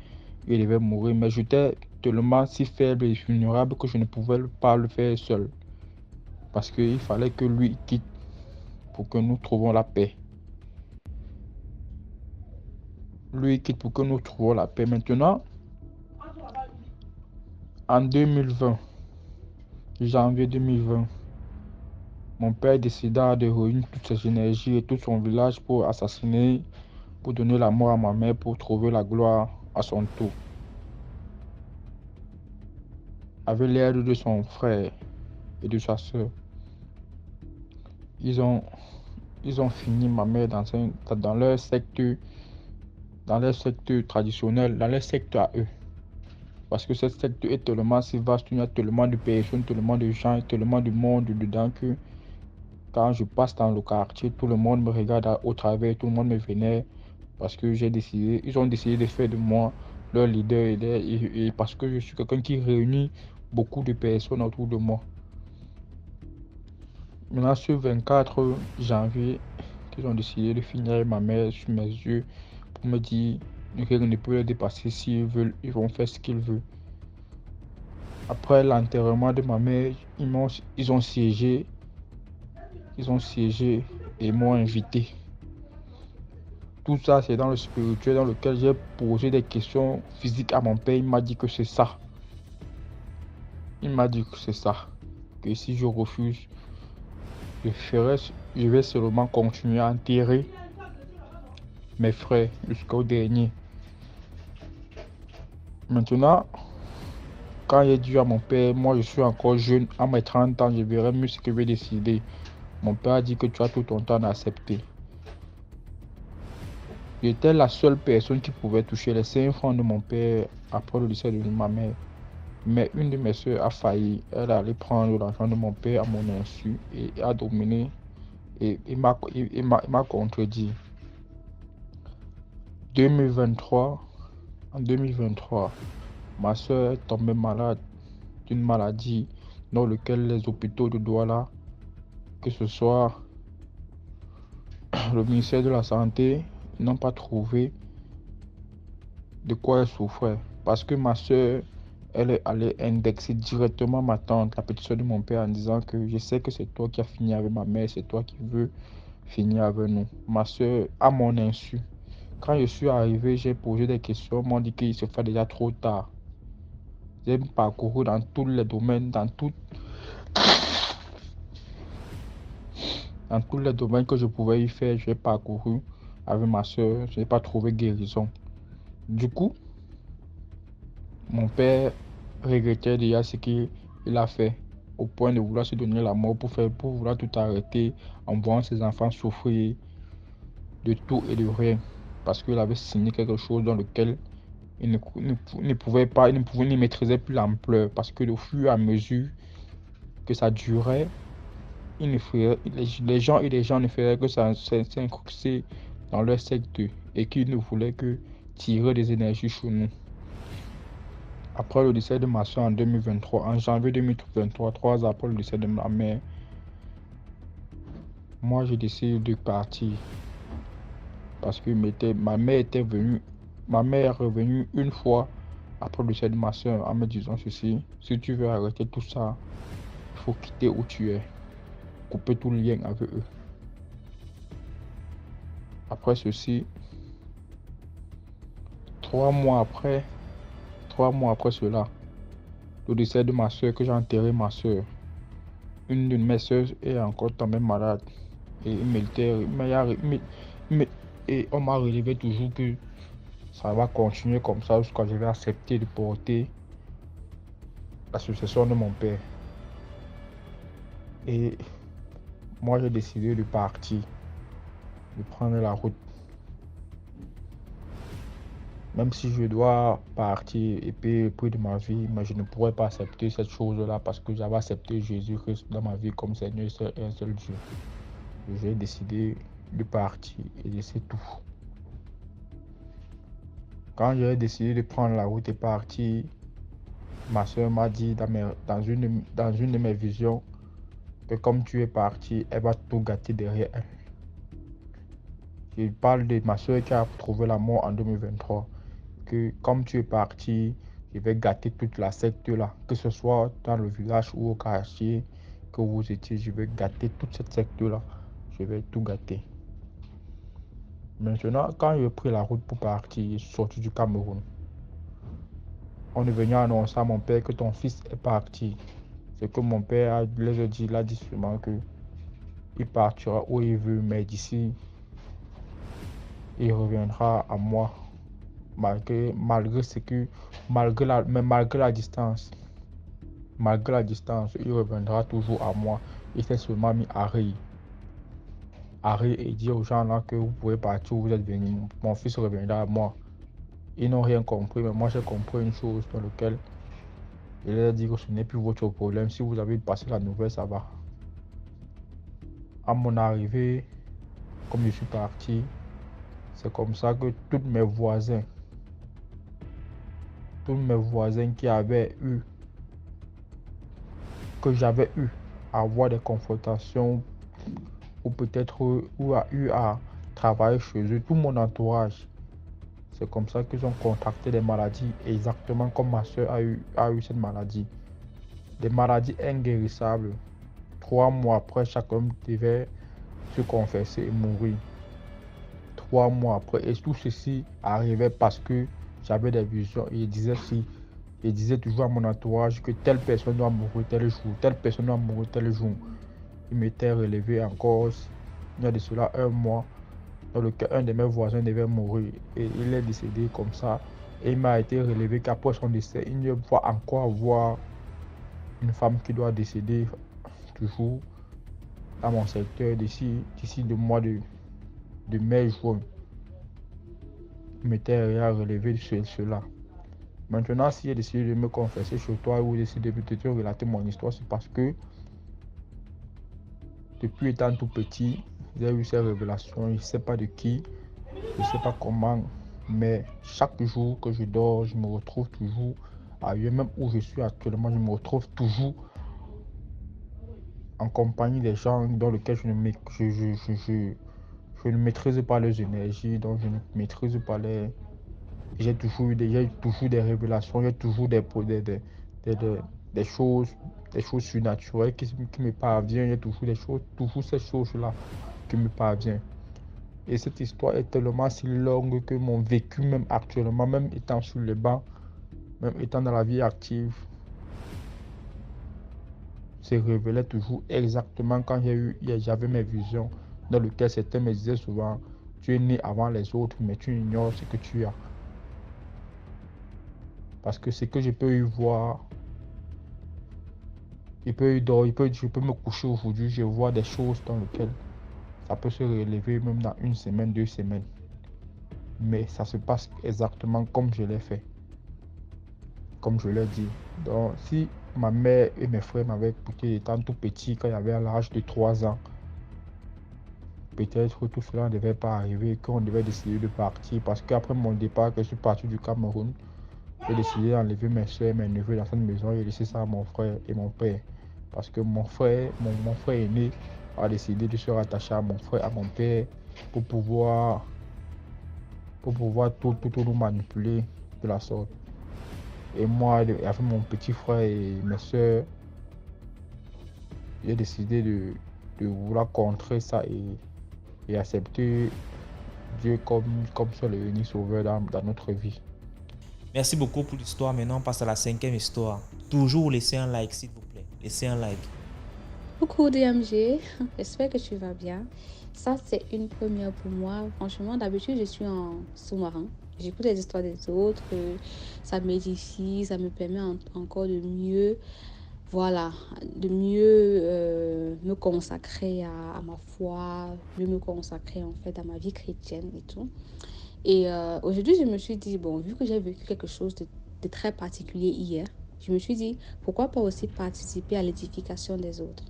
mourir. Mais j'étais tellement si faible et vulnérable que je ne pouvais pas le faire seul. Parce qu'il fallait que lui quitte pour que nous trouvions la paix. Lui quitte pour que nous trouvions la paix. Maintenant, en 2020, janvier 2020, mon père décida de réunir toutes ses énergies et tout son village pour assassiner, pour donner la mort à ma mère, pour trouver la gloire à son tour. Avec l'aide de son frère et de sa soeur, ils ont fini ma mère dans leur secte traditionnel, dans leur secte à eux. Parce que cette secte est tellement si vaste, il y a tellement de personnes, tellement de gens, tellement de monde dedans que quand je passe dans le quartier, tout le monde me regarde au travers, tout le monde me vénère parce que ils ont décidé de faire de moi leur leader et parce que je suis quelqu'un qui réunit beaucoup de personnes autour de moi. Maintenant, ce 24 janvier, ils ont décidé de finir avec ma mère sur mes yeux pour me dire que rien ne peut les dépasser s'ils veulent, ils vont faire ce qu'ils veulent. Après l'enterrement de ma mère, ils ont siégé et m'ont invité. Tout ça, c'est dans le spirituel dans lequel j'ai posé des questions physiques à mon père. Il m'a dit que c'est ça. Il m'a dit que c'est ça. Que si je refuse, je vais seulement continuer à enterrer mes frères jusqu'au dernier. Maintenant, quand j'ai dit à mon père, moi je suis encore jeune, à mes 30 ans, je verrai mieux ce que je vais décider. Mon père a dit que tu as tout ton temps d'accepter. J'étais la seule personne qui pouvait toucher les 5 francs de mon père après le décès de ma mère. Mais une de mes soeurs a failli. Elle allait prendre l'argent de mon père à mon insu et a dominé et m'a contredit. En 2023, ma soeur est tombée malade d'une maladie dans laquelle les hôpitaux de Douala, que ce soit le ministère de la Santé, n'ont pas trouvé de quoi elle souffrait. Parce que ma soeur, elle est allée indexer directement ma tante, la petite soeur de mon père, en disant que je sais que c'est toi qui as fini avec ma mère, c'est toi qui veux finir avec nous. Ma soeur, à mon insu, quand je suis arrivé, j'ai posé des questions, m'ont dit qu'il se fait déjà trop tard. J'ai parcouru dans tous les domaines, dans tous les domaines que je pouvais y faire. J'ai parcouru avec ma soeur. Je n'ai pas trouvé guérison. Du coup, mon père regrettait déjà ce qu'il a fait, au point de vouloir se donner la mort pour vouloir tout arrêter en voyant ses enfants souffrir de tout et de rien, parce qu'il avait signé quelque chose dans lequel il ne pouvait pas, il ne maîtrisait plus l'ampleur, parce que au fur et à mesure que ça durait, les gens ne faisaient que s'incruster dans leur secte et qu'ils ne voulaient que tirer des énergies sur nous. Après le décès de ma soeur en 2023, en janvier 2023, 3 ans après le décès de ma mère, moi j'ai décidé de partir. Parce que ma mère est revenue une fois après le décès de ma soeur en me disant ceci: si tu veux arrêter tout ça, il faut quitter où tu es, couper tout lien avec eux. Après ceci, 3 mois après cela, le décès de ma soeur, que j'ai enterré ma soeur, une de mes soeurs est encore tombée malade. Et et on m'a relevé toujours que ça va continuer comme ça jusqu'à ce que je vais accepter de porter la succession de mon père. Et moi, j'ai décidé de partir, de prendre la route. Même si je dois partir et payer le prix de ma vie, mais je ne pourrais pas accepter cette chose-là parce que j'avais accepté Jésus-Christ dans ma vie comme Seigneur et un seul Dieu. J'ai décidé de partir et c'est tout. Quand j'ai décidé de prendre la route et partir, ma soeur m'a dit dans une de mes visions que comme tu es parti, elle va tout gâter derrière elle. Je parle de ma soeur qui a trouvé la mort en 2023. Que comme tu es parti, je vais gâter toute la secte là, que ce soit dans le village ou au quartier que vous étiez, je vais gâter toute cette secte là, je vais tout gâter. Maintenant, quand j'ai pris la route pour partir, je suis sorti du Cameroun. On est venu annoncer à mon père que ton fils est parti. C'est que mon père il a dit sûrement que il partira où il veut, mais d'ici, il reviendra à moi. Malgré la distance, il reviendra toujours à moi. Il s'est seulement mis à rire et dire aux gens là que vous pouvez partir où vous êtes venus. Mon fils reviendra à moi. Ils n'ont rien compris, mais moi j'ai compris une chose dans laquelle il leur a dit que ce n'est plus votre problème. Si vous avez passé la nouvelle, ça va. À mon arrivée, comme je suis parti, c'est comme ça que tous mes voisins que j'avais eu à avoir des confrontations ou peut-être eu à travailler chez eux, tout mon entourage, c'est comme ça qu'ils ont contracté des maladies, exactement comme ma soeur a eu cette maladie. Des maladies inguérissables. 3 mois après, chacun devait se confesser et mourir. 3 mois après, et tout ceci arrivait parce que j'avais des visions et je disais toujours à mon entourage que telle personne doit mourir tel jour, telle personne doit mourir tel jour. Il m'était relevé encore il y a de cela 1 mois, dans lequel un de mes voisins devait mourir et il est décédé comme ça. Et il m'a été relevé qu'après son décès, il ne va encore avoir une femme qui doit décéder toujours dans mon secteur d'ici le mois de mai-juin. Il m'était relevé sur cela. Maintenant, si j'ai décidé de me confesser sur toi ou décidé de te relater mon histoire, c'est parce que depuis étant tout petit, j'ai eu ces révélations. Je ne sais pas de qui, je ne sais pas comment, mais chaque jour que je dors, je me retrouve toujours ailleurs, même où je suis actuellement, je me retrouve toujours en compagnie des gens dans lesquels je ne maîtrise pas les énergies, donc je ne maîtrise pas les... J'ai toujours eu des révélations, j'ai toujours des choses surnaturelles qui me parviennent, il y a toujours ces choses-là qui me parviennent. Et cette histoire est tellement si longue que mon vécu, même actuellement, même étant sur le banc, même étant dans la vie active, se révélait toujours exactement quand j'avais mes visions, dans lesquelles certains me disaient souvent, tu es né avant les autres, mais tu ignores ce que tu as. Parce que ce que je peux y voir, je peux me coucher aujourd'hui, je vois des choses dans lesquelles ça peut se relever même dans 1 semaine, 2 semaines. Mais ça se passe exactement comme je l'ai fait, comme je l'ai dit. Donc, si ma mère et mes frères m'avaient écouté étant tout petit, quand il y avait à l'âge de 3 ans, peut-être tout cela ne devait pas arriver, qu'on devait décider de partir. Parce qu'après mon départ, que je suis parti du Cameroun, j'ai décidé d'enlever mes soeurs et mes neveux dans cette maison et laisser ça à mon frère et mon père. Parce que mon frère aîné a décidé de se rattacher à mon frère, à mon père, pour pouvoir tout nous manipuler de la sorte. Et moi, avec mon petit frère et mes soeurs, j'ai décidé de vouloir contrer ça et accepter Dieu comme seul et unique sauveur dans notre vie. Merci beaucoup pour l'histoire. Maintenant, on passe à la 5e histoire. Toujours laissez un like, s'il vous plaît. Laissez un like. Coucou DMG, j'espère que tu vas bien. Ça, c'est une première pour moi. Franchement, d'habitude, je suis en sous-marin. J'écoute les histoires des autres. Ça m'édifie, ça me permet encore de mieux, me consacrer à ma foi, mieux me consacrer en fait à ma vie chrétienne et tout. Et aujourd'hui, je me suis dit, bon, vu que j'ai vécu quelque chose de très particulier hier, je me suis dit, pourquoi pas aussi participer à l'édification des autres.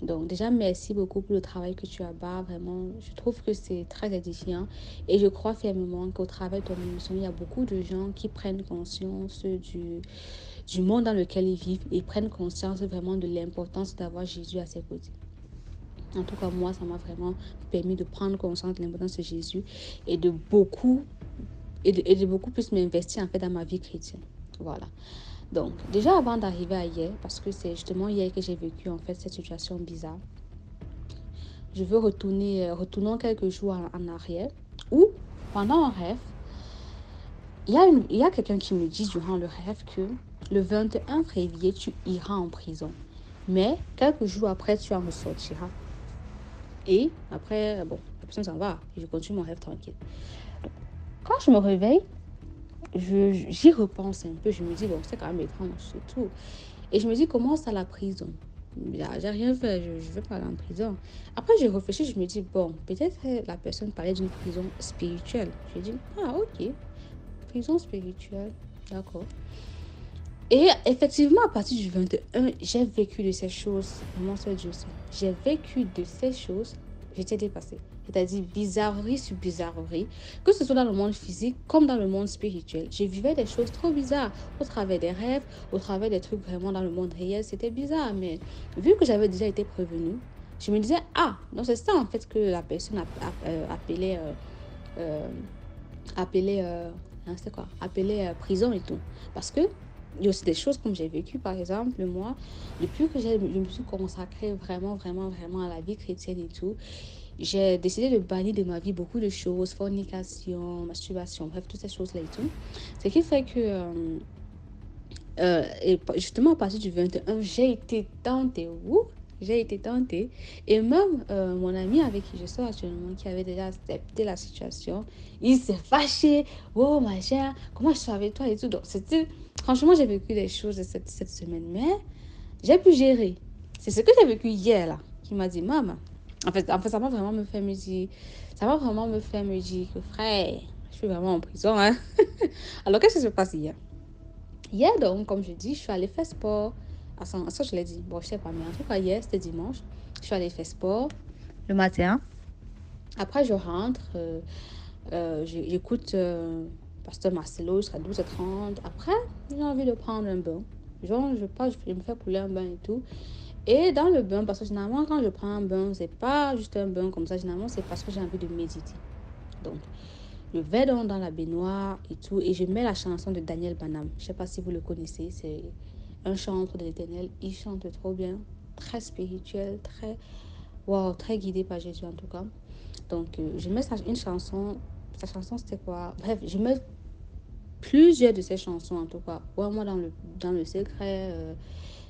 Donc déjà, merci beaucoup pour le travail que tu as. Vraiment, je trouve que c'est très édifiant. Et je crois fermement qu'au travers de ton émission, il y a beaucoup de gens qui prennent conscience du monde dans lequel ils vivent et prennent conscience vraiment de l'importance d'avoir Jésus à ses côtés. En tout cas, moi, ça m'a vraiment permis de prendre conscience de l'importance de Jésus et de beaucoup plus m'investir en fait dans ma vie chrétienne. Voilà. Donc, déjà avant d'arriver à hier, parce que c'est justement hier que j'ai vécu en fait cette situation bizarre, je veux retournons quelques jours en arrière, où pendant un rêve, il y a quelqu'un qui me dit durant le rêve que le 21 février, tu iras en prison. Mais quelques jours après, tu en ressortiras. Et après, bon, la personne s'en va et je continue mon rêve tranquille. Donc, quand je me réveille, j'y repense un peu. Je me dis, bon, c'est quand même étrange, c'est tout. Et je me dis, comment ça la prison? J'ai rien fait, je ne vais pas aller en prison. Après, j'ai réfléchi, je me dis, bon, peut-être la personne parlait d'une prison spirituelle. J'ai dit, ah, ok, prison spirituelle, d'accord. Et effectivement, à partir du 21, j'ai vécu de ces choses. Vraiment, c'est Dieu sait. J'ai vécu de ces choses. J'étais dépassée. C'est-à-dire bizarrerie sur bizarrerie. Que ce soit dans le monde physique comme dans le monde spirituel. Je vivais des choses trop bizarres. Au travers des rêves, au travers des trucs vraiment dans le monde réel. C'était bizarre. Mais vu que j'avais déjà été prévenue, je me disais, ah, donc c'est ça en fait que la personne appelait prison et tout. Parce que il y a aussi des choses comme j'ai vécu, par exemple, moi, depuis que je me suis consacrée vraiment à la vie chrétienne et tout, j'ai décidé de bannir de ma vie beaucoup de choses, fornication, masturbation, bref, toutes ces choses-là et tout. Ce qui fait que, et justement, à partir du 21, j'ai été tentée. J'ai été tentée. Et même mon ami avec qui je sors actuellement, qui avait déjà accepté la situation, il s'est fâché. Oh, machin, comment je suis avec toi et tout. Donc, c'était... Franchement, j'ai vécu des choses cette semaine, mais j'ai pu gérer. C'est ce que j'ai vécu hier, là, qui m'a dit, maman. En fait, ça m'a vraiment me fait me dire... Ça m'a vraiment me fait me dire que, frère, je suis vraiment en prison, hein. Alors, qu'est-ce qui se passe hier? Hier, donc, comme je dis, je suis allée faire sport. Ça, je l'ai dit. Bon, je sais pas, mais en tout cas, hier, c'était dimanche. Je suis allée faire sport le matin. Après, je rentre. J'écoute Pasteur Marcelo jusqu'à 12h30. Après, j'ai envie de prendre un bain. Genre, je me fais couler un bain et tout. Et dans le bain, parce que généralement, quand je prends un bain, c'est pas juste un bain comme ça. Généralement, c'est parce que j'ai envie de méditer. Donc, je vais dans la baignoire et tout. Et je mets la chanson de Daniel Banham. Je sais pas si vous le connaissez. C'est un chanteur de l'Éternel. Il chante trop bien. Très spirituel. Très guidé par Jésus en tout cas. Donc, je mets une chanson. Sa chanson, c'était quoi? Bref, je mets plusieurs de ses chansons, en tout cas. Ouais, moi, dans le secret,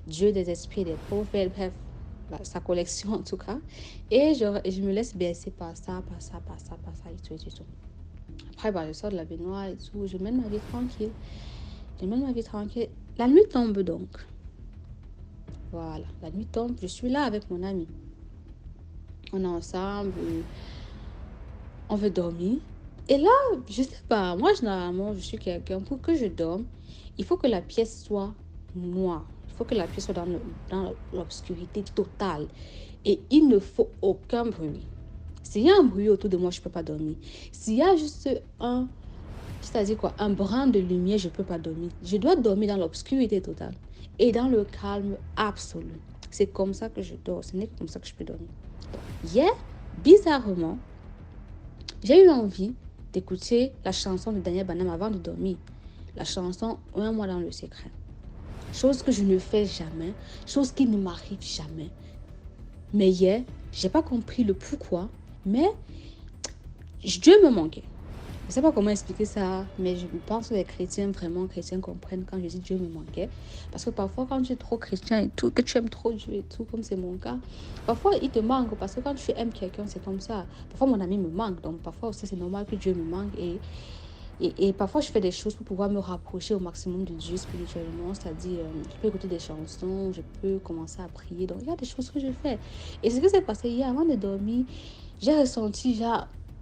Dieu des esprits et des prophètes, bref, sa collection, en tout cas. Et je me laisse bercer par ça, et tout, et tout. Après, bah, je sors de la baignoire et tout. Je mène ma vie tranquille. La nuit tombe donc. Voilà, la nuit tombe. Je suis là avec mon ami. On est ensemble. On veut dormir. Et là, je sais pas. Moi, généralement, je suis quelqu'un. Pour que je dorme, il faut que la pièce soit noire. Il faut que la pièce soit dans l'obscurité totale. Et il ne faut aucun bruit. S'il y a un bruit autour de moi, je ne peux pas dormir. S'il y a juste c'est-à-dire quoi, un brin de lumière, je ne peux pas dormir. Je dois dormir dans l'obscurité totale et dans le calme absolu. C'est comme ça que je dors. Ce n'est que comme ça que je peux dormir. Hier, bizarrement, j'ai eu envie d'écouter la chanson de Daniel Banham avant de dormir. La chanson « Un mois dans le secret ». Chose que je ne fais jamais, chose qui ne m'arrive jamais. Mais hier, je n'ai pas compris le pourquoi, mais Dieu me manquait. Je ne sais pas comment expliquer ça, mais je pense que les chrétiens, vraiment chrétiens, comprennent quand je dis Dieu me manquait. Parce que parfois, quand tu es trop chrétien et tout, que tu aimes trop Dieu et tout, comme c'est mon cas, parfois il te manque. Parce que quand tu aimes quelqu'un, c'est comme ça. Parfois, mon ami me manque. Donc, parfois aussi, c'est normal que Dieu me manque. Et parfois, je fais des choses pour pouvoir me rapprocher au maximum de Dieu spirituellement. C'est-à-dire, je peux écouter des chansons, je peux commencer à prier. Donc, il y a des choses que je fais. Et ce qui s'est passé hier, avant de dormir, j'ai ressenti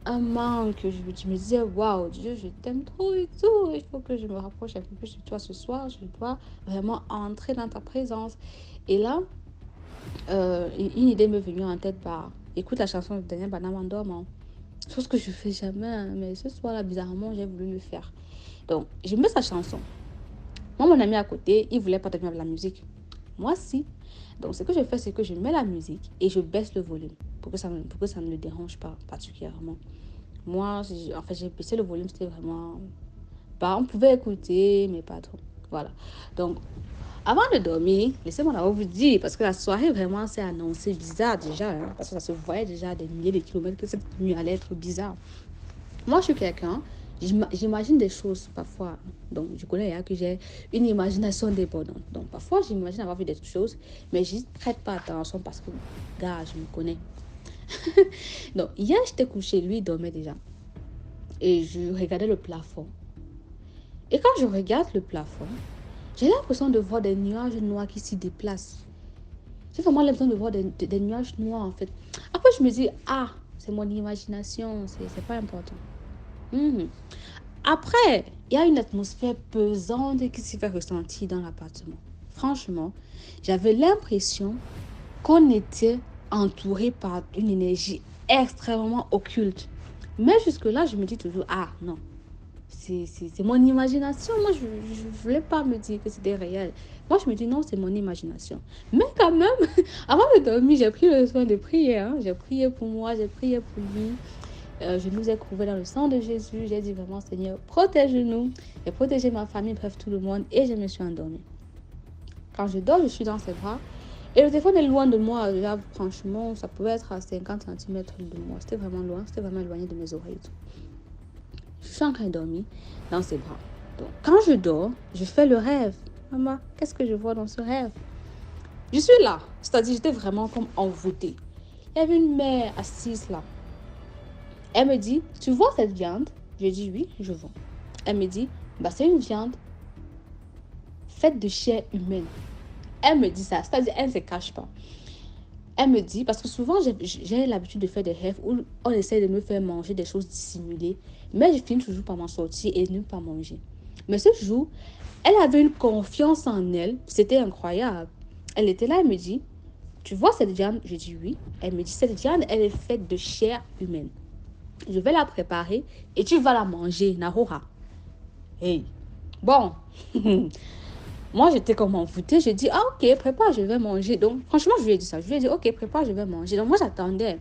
un manque. Je me disais, waouh, Dieu, je t'aime trop et tout. Il faut que je me rapproche un peu plus de toi ce soir. Je dois vraiment entrer dans ta présence. Et là, une idée m'est venue en tête. Écoute la chanson de Daniel Banham en dormant. Chose que je fais jamais. Mais ce soir-là, bizarrement, j'ai voulu le faire. Donc, je mets sa chanson. Moi, mon ami à côté, il voulait pas dormir avec la musique. Moi, si. Donc, ce que je fais, c'est que je mets la musique et je baisse le volume pour que ça ne le dérange pas particulièrement. Moi, j'ai baissé le volume, c'était vraiment... on pouvait écouter, mais pas trop. Voilà. Donc, avant de dormir, laissez-moi d'abord vous dire, parce que la soirée vraiment s'est annoncée bizarre déjà, parce que ça se voyait déjà à des milliers de kilomètres que cette nuit allait être bizarre. Moi, je suis quelqu'un, j'imagine des choses parfois. Donc, je connais que j'ai une imagination débordante. Donc, parfois, j'imagine avoir vu des choses, mais je ne prête pas attention parce que, gars, je me connais. Donc, hier, j'étais couchée, lui, il dormait déjà. Et je regardais le plafond. Et quand je regarde le plafond, j'ai l'impression de voir des nuages noirs qui s'y déplacent. J'ai vraiment l'impression de voir des nuages noirs, en fait. Après, je me dis, c'est mon imagination, c'est pas important. Après, il y a une atmosphère pesante qui s'est fait ressentir dans l'appartement. Franchement, j'avais l'impression qu'on était entouré par une énergie extrêmement occulte. Mais jusque-là, je me dis toujours, non, c'est mon imagination. Moi, je ne voulais pas me dire que c'était réel. Moi, je me dis, non, c'est mon imagination. Mais quand même, avant de dormir, j'ai pris le soin de prier. J'ai prié pour moi, j'ai prié pour lui. Je nous ai couverts dans le sang de Jésus. J'ai dit vraiment, Seigneur, protège-nous. J'ai protégé ma famille, bref, tout le monde. Et je me suis endormie. Quand je dors, je suis dans ses bras. Et le téléphone est loin de moi. Là, franchement, ça pouvait être à 50 cm de moi. C'était vraiment loin. C'était vraiment éloigné de mes oreilles. Je suis en train de dormir dans ses bras. Donc, quand je dors, je fais le rêve. Maman, qu'est-ce que je vois dans ce rêve? Je suis là. C'est-à-dire, j'étais vraiment comme envoûtée. Il y avait une mère assise là. Elle me dit, tu vois cette viande? Je dis oui, je vois. Elle me dit, c'est une viande faite de chair humaine. Elle me dit ça, c'est-à-dire elle ne se cache pas. Elle me dit, parce que souvent j'ai l'habitude de faire des rêves où on essaie de me faire manger des choses dissimulées, mais je finis toujours par m'en sortir et ne pas manger. Mais ce jour, elle avait une confiance en elle, c'était incroyable. Elle était là, elle me dit, tu vois cette viande? Je dis oui. Elle me dit, cette viande, elle est faite de chair humaine. Je vais la préparer et tu vas la manger, Nahora. Hey, bon. Moi, j'étais comme envoûtée. Je dis, ok, prépare, je vais manger. Donc, franchement, je lui ai dit ça. Je lui ai dit, ok, prépare, je vais manger. Donc, moi, j'attendais.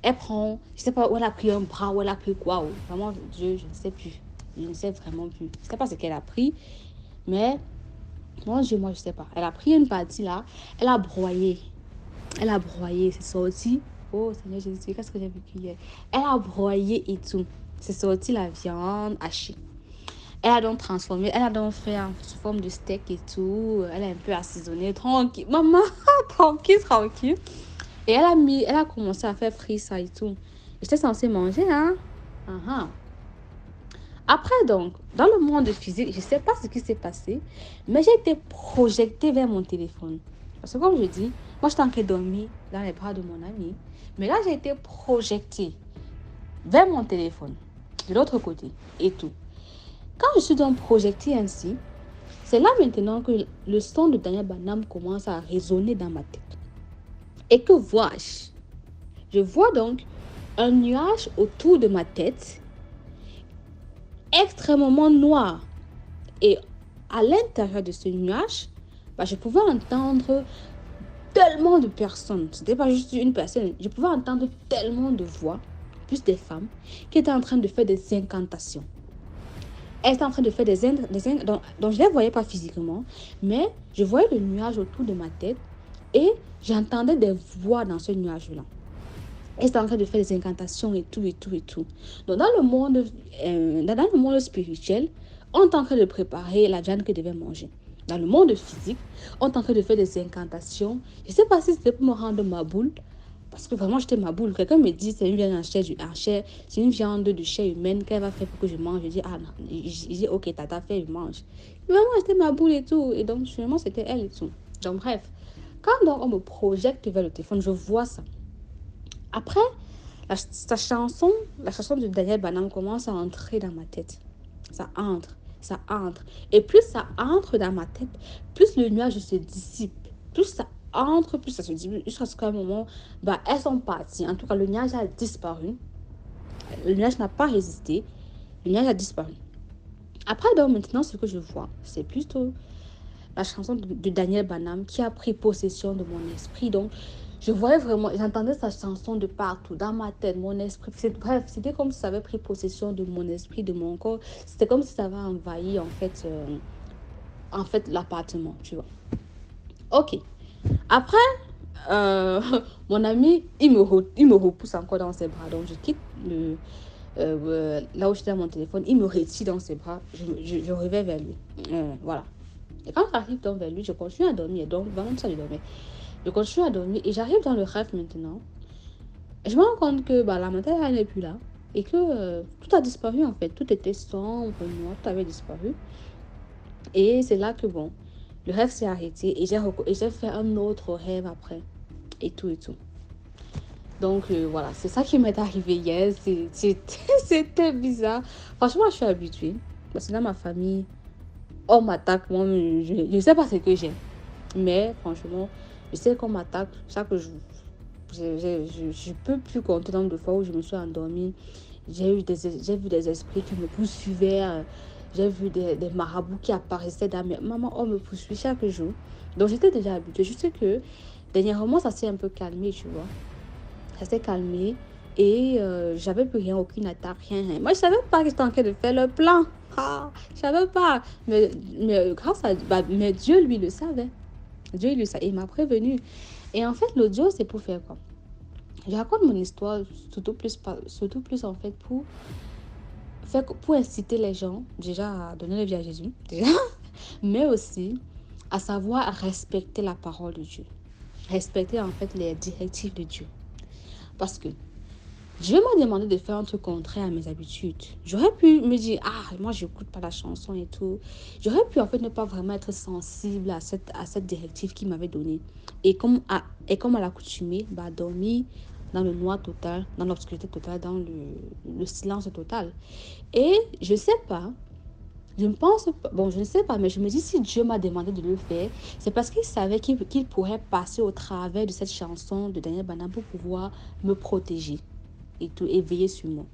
Elle prend, je ne sais pas où elle a pris un bras, où elle a pris quoi. Vraiment, je ne sais plus. Je ne sais vraiment plus. Je ne sais pas ce qu'elle a pris. Mais, moi, je ne sais pas. Elle a pris une partie là. Elle a broyé. C'est sorti. Oh, Seigneur Jésus, qu'est-ce que j'ai vécu hier? Elle a broyé et tout. C'est sorti la viande hachée. Elle a donc transformé, elle a donc fait sous forme de steak et tout. Elle a un peu assaisonné, tranquille. Maman, tranquille, tranquille. Et elle a commencé à faire frire ça et tout. J'étais censée manger, hein. Uh-huh. Après, donc, dans le monde physique, je ne sais pas ce qui s'est passé, mais j'ai été projetée vers mon téléphone. Parce que comme je dis, moi, j'étais en train de dormir dans les bras de mon ami. Mais là, j'ai été projetée vers mon téléphone, de l'autre côté, et tout. Quand je suis donc projetée ainsi, c'est là maintenant que le son de Daniel Banham commence à résonner dans ma tête. Et que vois-je? Je vois donc un nuage autour de ma tête, extrêmement noir. Et à l'intérieur de ce nuage, je pouvais entendre tellement de personnes. Ce n'était pas juste une personne. Je pouvais entendre tellement de voix, plus des femmes, qui étaient en train de faire des incantations. Elles étaient en train de faire des incantations. Donc je ne les voyais pas physiquement, mais je voyais le nuage autour de ma tête et j'entendais des voix dans ce nuage-là. Elles étaient en train de faire des incantations et tout, et tout, et tout. Donc dans le monde spirituel, on est en train de préparer la viande que je devais manger. Dans le monde physique, on est en train de faire des incantations. Je ne sais pas si c'était pour me rendre ma boule, parce que vraiment j'étais ma boule. Quelqu'un me dit c'est une viande c'est une viande de chair humaine qu'elle va faire pour que je mange. Je dis ah non, je dis ok tata fait je mange. Mais vraiment j'étais ma boule et tout, et donc finalement c'était elle et tout. Donc bref, quand donc on me projette vers le téléphone, je vois ça. Après, la chanson de Daniel Banham commence à entrer dans ma tête. Ça entre. Et plus ça entre dans ma tête, plus le nuage se dissipe. Plus ça entre, plus ça se dissipe. Jusqu'à ce qu'à un moment, elles sont parties. En tout cas, le nuage a disparu. Le nuage n'a pas résisté. Le nuage a disparu. Après, donc, maintenant, ce que je vois, c'est plutôt la chanson de Daniel Banham qui a pris possession de mon esprit. Donc, je voyais vraiment, j'entendais sa chanson de partout, dans ma tête, mon esprit. Bref, c'était comme si ça avait pris possession de mon esprit, de mon corps. C'était comme si ça avait envahi, en fait, l'appartement, tu vois. Ok. Après, mon ami, il me repousse encore dans ses bras. Donc, je quitte là où j'étais à mon téléphone. Il me retire dans ses bras. Je reviens vers lui. Voilà. Et quand j'arrive donc vers lui, je continue à dormir. Donc, vraiment, ça, je dormais. Je continue à dormir et j'arrive dans le rêve maintenant. Et je me rends compte que la matinée, elle n'est plus là. Et que tout a disparu en fait. Tout était sombre, noir, tout avait disparu. Et c'est là que le rêve s'est arrêté et j'ai fait un autre rêve après. Et tout et tout. Donc voilà, c'est ça qui m'est arrivé hier. C'était bizarre. Franchement, je suis habituée. Parce que dans ma famille, on m'attaque. Moi, je ne sais pas ce que j'ai. Mais franchement, je sais qu'on m'attaque chaque jour. Je peux plus compter le nombre de fois où je me suis endormie. J'ai vu des esprits qui me poursuivaient. J'ai vu des marabouts qui apparaissaient dans mes... Maman, on me poursuit chaque jour. Donc, j'étais déjà habituée. Je sais que dernièrement, ça s'est un peu calmé, tu vois. Ça s'est calmé et j'avais plus rien, aucune attaque, rien. Moi, je savais pas que j'étais en train de faire le plan. Je savais pas. Mais grâce à... mais Dieu, lui, le savait. Dieu, il le savait. Il m'a prévenu. Et en fait, l'audio, c'est pour faire quoi? Je raconte mon histoire, surtout plus en fait, pour inciter les gens, déjà, à donner la vie à Jésus, déjà, mais aussi à savoir respecter la parole de Dieu. Respecter, en fait, les directives de Dieu. Parce que Dieu m'a demandé de faire un truc contraire à mes habitudes. J'aurais pu me dire, moi, je n'écoute pas la chanson et tout. J'aurais pu, en fait, ne pas vraiment être sensible à cette directive qu'il m'avait donnée. Et comme à l'accoutumée, dormir dans le noir total, dans l'obscurité totale, dans le silence total. Et je ne sais pas, je ne sais pas, mais je me dis, si Dieu m'a demandé de le faire, c'est parce qu'il savait qu'il pourrait passer au travers de cette chanson de Daniel Banham pour pouvoir me protéger et tout, et veiller sur moi.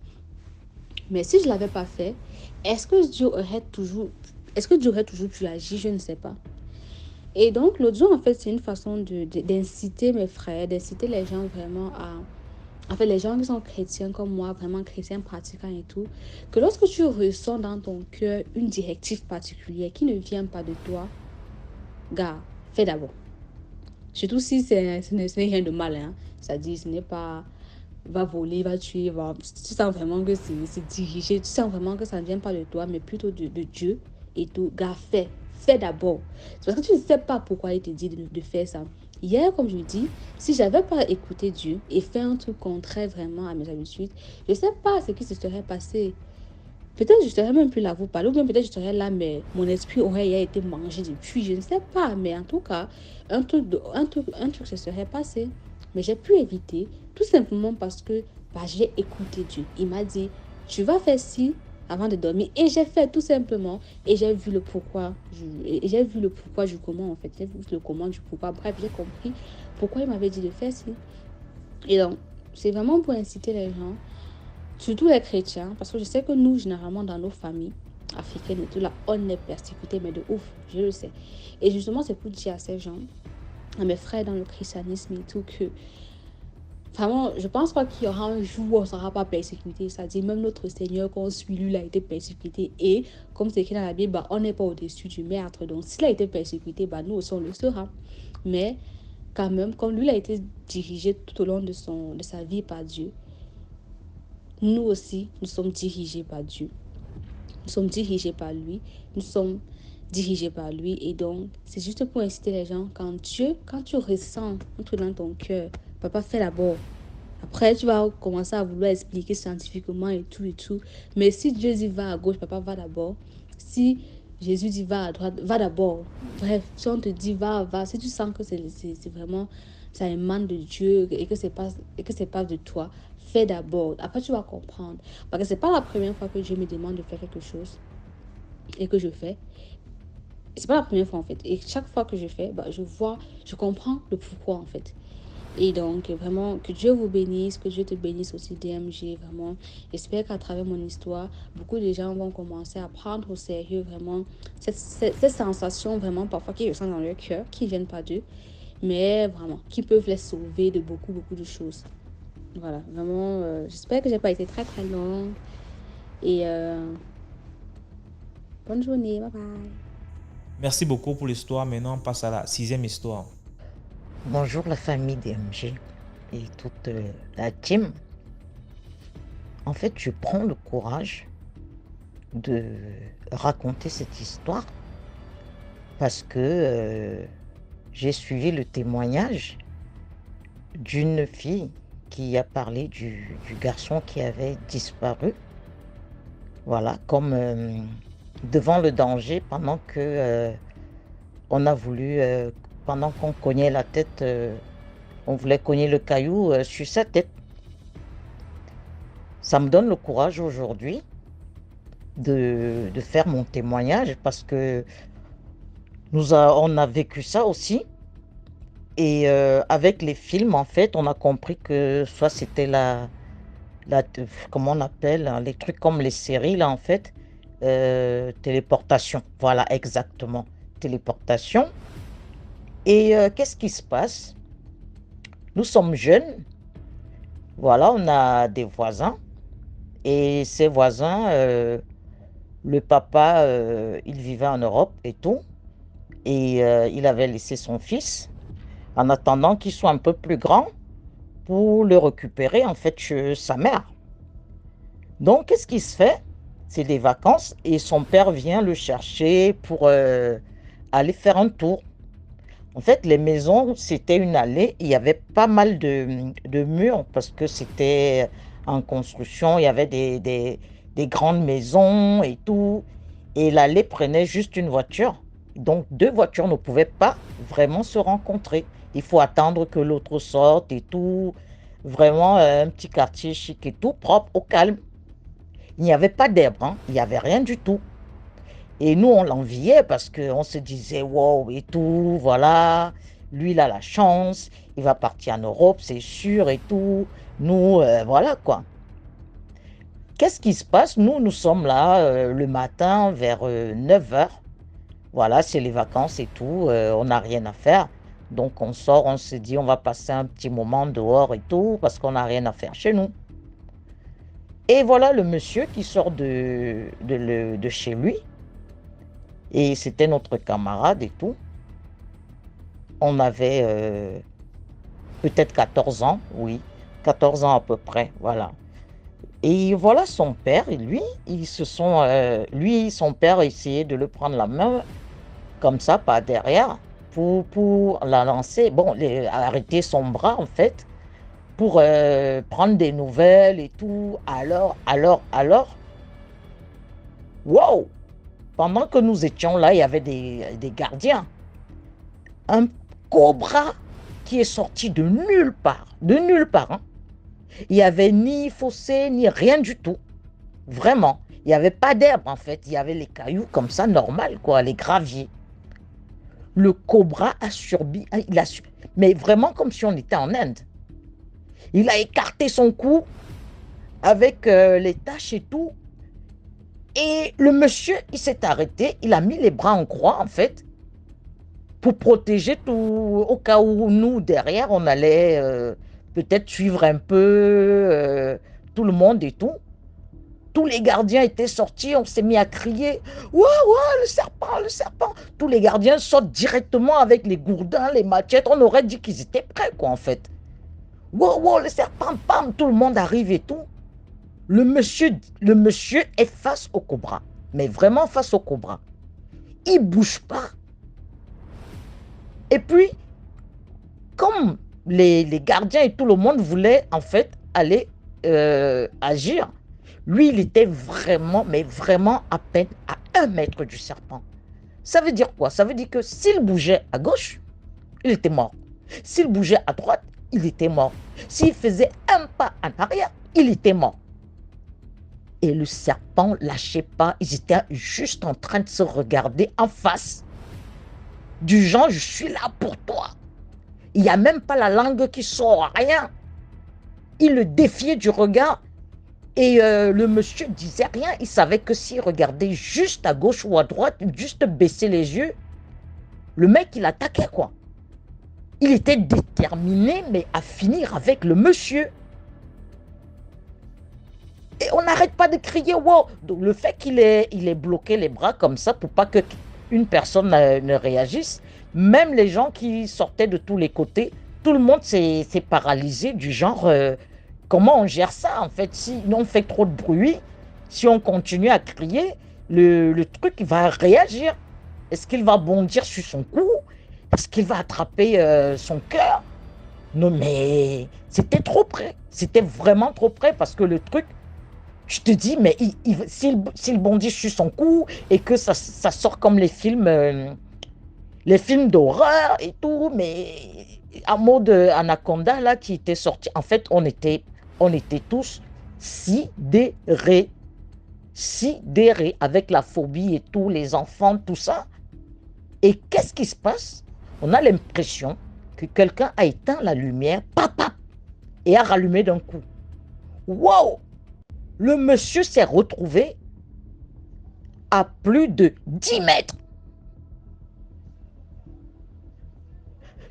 Mais si je ne l'avais pas fait, est-ce que Dieu aurait toujours pu agir? Je ne sais pas. Et donc, l'audio, en fait, c'est une façon d'inciter mes frères, d'inciter les gens vraiment en fait, les gens qui sont chrétiens comme moi, vraiment chrétiens pratiquants et tout, que lorsque tu ressens dans ton cœur une directive particulière qui ne vient pas de toi, gars, fais d'abord. Surtout si ce n'est rien de mal, hein. C'est-à-dire, ce n'est pas va voler, va tuer, tu sens vraiment que c'est dirigé, tu sens vraiment que ça ne vient pas de toi, mais plutôt de Dieu et tout. Gars, fais d'abord. C'est parce que tu ne sais pas pourquoi il te dit de faire ça. Hier, comme je dis, si j'avais pas écouté Dieu et fait un truc contraire vraiment à mes habitudes, je ne sais pas ce qui se serait passé. Peut-être je serais même plus là vous parler, ou bien peut-être je serais là, mais mon esprit aurait été mangé depuis, je ne sais pas. Mais en tout cas, un truc se serait passé. Mais j'ai pu éviter, tout simplement parce que j'ai écouté Dieu. Il m'a dit, tu vas faire ci avant de dormir. Et j'ai fait tout simplement. Et j'ai vu le pourquoi. J'ai vu le pourquoi du comment, en fait. J'ai vu le comment du pourquoi. Bref, j'ai compris pourquoi il m'avait dit de faire ci. Et donc, c'est vraiment pour inciter les gens, surtout les chrétiens, parce que je sais que nous, généralement, dans nos familles africaines et tout là, on est persécutés, mais de ouf, je le sais. Et justement, c'est pour dire à ces gens, à mes frères dans le christianisme et tout, que vraiment, je pense pas qu'il y aura un jour où on ne sera pas persécuté. Ça dit, même notre Seigneur, quand on suit lui, il a été persécuté. Et comme c'est écrit dans la Bible, on n'est pas au-dessus du maître. Donc, s'il a été persécuté, nous aussi, on le sera. Mais quand même, comme lui, il a été dirigé tout au long de sa vie par Dieu, nous aussi, nous sommes dirigés par Dieu. Nous sommes dirigés par lui. Nous sommes dirigés par lui. Et donc, c'est juste pour inciter les gens, quand tu ressens un truc dans ton cœur, papa, fais d'abord. Après, tu vas commencer à vouloir expliquer scientifiquement et tout. Mais si Dieu dit va à gauche, papa, va d'abord. Si Jésus dit va à droite, va d'abord. Bref, si on te dit va. Si tu sens que c'est vraiment, ça émane de Dieu et que c'est pas de toi, fais d'abord. Après, tu vas comprendre. Parce que c'est pas la première fois que Dieu me demande de faire quelque chose et que je fais. C'est pas la première fois en fait. Et chaque fois que je fais, je comprends le pourquoi en fait. Et donc, vraiment, que Dieu vous bénisse, que Dieu te bénisse aussi, DMG, vraiment. J'espère qu'à travers mon histoire, beaucoup de gens vont commencer à prendre au sérieux, vraiment, cette sensation, vraiment, parfois, qui ressentent dans leur cœur, qui ne viennent pas d'eux, mais vraiment, qui peuvent les sauver de beaucoup, beaucoup de choses. Voilà, vraiment, j'espère que je n'ai pas été très, très longue. Et bonne journée, bye bye. Merci beaucoup pour l'histoire. Maintenant, on passe à la 6e histoire. Bonjour la famille DMG et toute la team. En fait, je prends le courage de raconter cette histoire parce que j'ai suivi le témoignage d'une fille qui a parlé du garçon qui avait disparu. Voilà, comme devant le danger pendant que on a voulu... pendant qu'on cognait la tête, on voulait cogner le caillou sur sa tête. Ça me donne le courage aujourd'hui de faire mon témoignage parce que on a vécu ça aussi. Et avec les films, en fait, on a compris que soit c'était comment on appelle, hein, les trucs comme les séries, là, en fait, téléportation. Voilà, exactement, téléportation. Et qu'est-ce qui se passe? Nous sommes jeunes, voilà, on a des voisins, et ces voisins, le papa, il vivait en Europe et tout, et il avait laissé son fils, en attendant qu'il soit un peu plus grand, pour le récupérer, en fait, chez sa mère. Donc, qu'est-ce qui se fait? C'est des vacances, et son père vient le chercher pour aller faire un tour. En fait, les maisons, c'était une allée. Il y avait pas mal de murs parce que c'était en construction. Il y avait des grandes maisons et tout. Et l'allée prenait juste une voiture. Donc, deux voitures ne pouvaient pas vraiment se rencontrer. Il faut attendre que l'autre sorte et tout. Vraiment un petit quartier chic et tout, propre, au calme. Il n'y avait pas d'herbe, hein. Il n'y avait rien du tout. Et nous, on l'enviait parce qu'on se disait, wow, et tout, voilà, lui, il a la chance, il va partir en Europe, c'est sûr, et tout. Nous, voilà, quoi. Qu'est-ce qui se passe? Nous sommes là le matin vers 9h. Voilà, c'est les vacances et tout, on n'a rien à faire. Donc, on sort, on se dit, on va passer un petit moment dehors et tout, parce qu'on n'a rien à faire chez nous. Et voilà le monsieur qui sort de chez lui. Et c'était notre camarade et tout. On avait peut-être 14 ans, oui. 14 ans à peu près, voilà. Et voilà son père et lui, son père a essayé de le prendre la main comme ça par derrière pour la lancer, bon, arrêter son bras en fait, pour prendre des nouvelles et tout. Alors, wow! Pendant que nous étions là, il y avait des gardiens. Un cobra qui est sorti de nulle part, hein. Il n'y avait ni fossé, ni rien du tout. Vraiment. Il n'y avait pas d'herbe en fait. Il y avait les cailloux comme ça, normal quoi, les graviers. Le cobra a surbi, mais vraiment comme si on était en Inde. Il a écarté son cou avec les taches et tout. Et le monsieur, il s'est arrêté, il a mis les bras en croix en fait, pour protéger tout, au cas où nous, derrière, on allait peut-être suivre un peu tout le monde et tout. Tous les gardiens étaient sortis, on s'est mis à crier « Ouais, ouais, le serpent, le serpent !» Tous les gardiens sortent directement avec les gourdins, les machettes. On aurait dit qu'ils étaient prêts, quoi, en fait. « Ouais, ouais, le serpent, pam !» Tout le monde arrive et tout. Le monsieur est face au cobra, mais vraiment face au cobra. Il ne bouge pas. Et puis, comme les gardiens et tout le monde voulaient, en fait, aller agir, lui, il était vraiment, mais vraiment à peine à 1 mètre du serpent. Ça veut dire quoi? Ça veut dire que s'il bougeait à gauche, il était mort. S'il bougeait à droite, il était mort. S'il faisait un pas en arrière, il était mort. Et le serpent lâchait pas. Ils étaient juste en train de se regarder en face. Du genre, je suis là pour toi. Il n'y a même pas la langue qui sort, rien. Il le défiait du regard. Et le monsieur disait rien. Il savait que s'il regardait juste à gauche ou à droite, juste baisser les yeux, le mec, il attaquait, quoi. Il était déterminé, mais à finir avec le monsieur. Et on n'arrête pas de crier « wow ». Donc le fait qu'il ait bloqué les bras comme ça pour pas qu'une personne ne réagisse, même les gens qui sortaient de tous les côtés, tout le monde s'est paralysé du genre comment on gère ça en fait? Si on fait trop de bruit, si on continue à crier, le truc va réagir. Est-ce qu'il va bondir sur son cou? Est-ce qu'il va attraper son cœur? Non mais c'était trop près. C'était vraiment trop près parce que le truc, je te dis, mais s'il bondit sur son cou et que ça sort comme les films d'horreur et tout, mais à mode Anaconda là qui était sorti, en fait on était tous sidérés avec la phobie et tout, les enfants, tout ça. Et qu'est-ce qui se passe? On a l'impression que quelqu'un a éteint la lumière, papa, et a rallumé d'un coup. Wow! Le monsieur s'est retrouvé à plus de 10 mètres.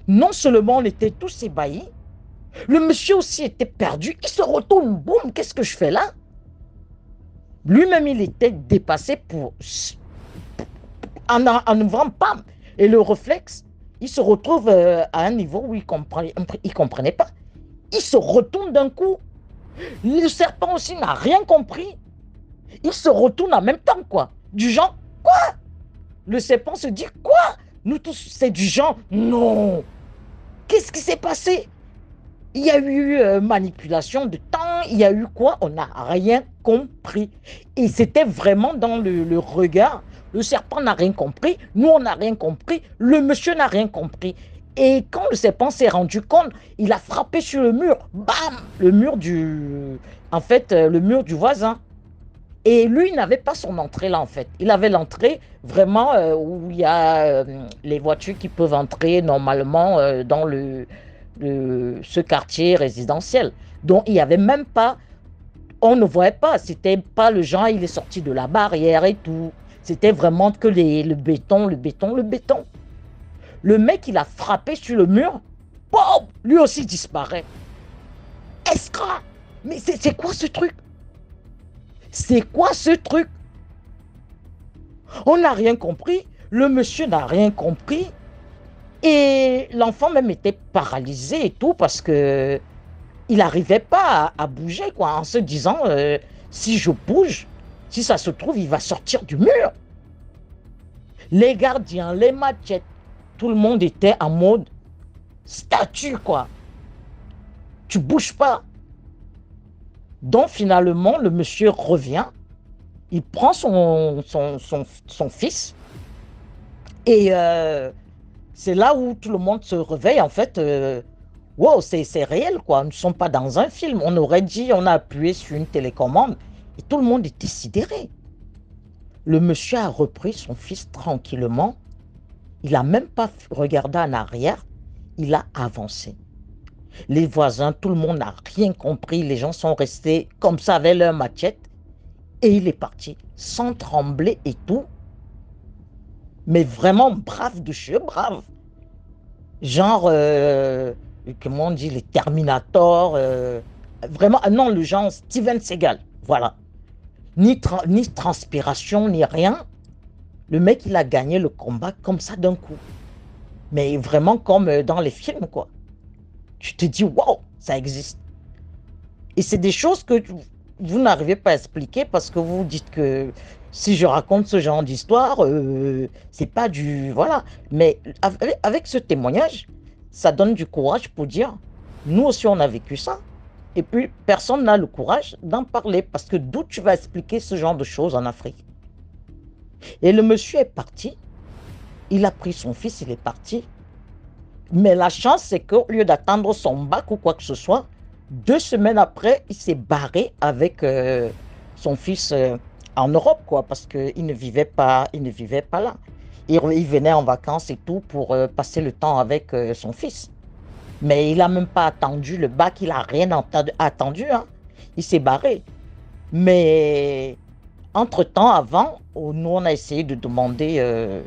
Non seulement on était tous ébahis, le monsieur aussi était perdu. Il se retourne, boum, qu'est-ce que je fais là? Lui-même, il était dépassé en ouvrant, pam. Et le réflexe, il se retrouve à un niveau où il comprenait pas. Il se retourne d'un coup. Le serpent aussi n'a rien compris. Il se retourne en même temps, quoi. Du genre, quoi? Le serpent se dit, quoi? Nous tous, c'est du genre, non. Qu'est-ce qui s'est passé? Il y a eu manipulation de temps, il y a eu quoi? On n'a rien compris. Et c'était vraiment dans le regard. Le serpent n'a rien compris, nous on n'a rien compris, le monsieur n'a rien compris. Et quand le serpent s'est rendu compte, il a frappé sur le mur, bam, le mur le mur du voisin. Et lui, il n'avait pas son entrée là en fait. Il avait l'entrée vraiment où il y a les voitures qui peuvent entrer normalement dans ce quartier résidentiel. Donc il n'y avait même pas, on ne voyait pas, c'était pas le genre, il est sorti de la barrière et tout. C'était vraiment que le béton. Le mec, il a frappé sur le mur, boum, lui aussi disparaît. Escra! Mais c'est quoi ce truc? C'est quoi ce truc? On n'a rien compris, le monsieur n'a rien compris, et l'enfant même était paralysé et tout, parce que il n'arrivait pas à bouger, quoi, en se disant, si je bouge, si ça se trouve, il va sortir du mur. Les gardiens, les machettes, tout le monde était en mode statue, quoi. Tu bouges pas. Donc finalement, le monsieur revient, il prend son fils, et c'est là où tout le monde se réveille, en fait. Wow, c'est réel, quoi. Nous ne sommes pas dans un film. On aurait dit, on a appuyé sur une télécommande, et tout le monde était sidéré. Le monsieur a repris son fils tranquillement. Il n'a même pas regardé en arrière. Il a avancé. Les voisins, tout le monde n'a rien compris. Les gens sont restés comme ça avec leur machette. Et il est parti sans trembler et tout. Mais vraiment brave de chez brave. Genre, comment on dit, les Terminators. Vraiment, non, le genre Steven Seagal. Voilà. Ni transpiration, ni rien. Le mec, il a gagné le combat comme ça d'un coup. Mais vraiment comme dans les films, quoi. Tu te dis, waouh, ça existe. Et c'est des choses que vous n'arrivez pas à expliquer parce que vous dites que si je raconte ce genre d'histoire, c'est pas du... Voilà. Mais avec ce témoignage, ça donne du courage pour dire, nous aussi, on a vécu ça. Et puis, personne n'a le courage d'en parler parce que d'où tu vas expliquer ce genre de choses en Afrique? Et le monsieur est parti. Il a pris son fils, il est parti. Mais la chance, c'est qu'au lieu d'attendre son bac ou quoi que ce soit, 2 semaines après, il s'est barré avec son fils en Europe, quoi, parce qu'il ne vivait pas là. Il venait en vacances et tout pour passer le temps avec son fils. Mais il n'a même pas attendu le bac, il n'a rien attendu. Hein. Il s'est barré. Mais entre-temps, avant, nous, on a essayé de demander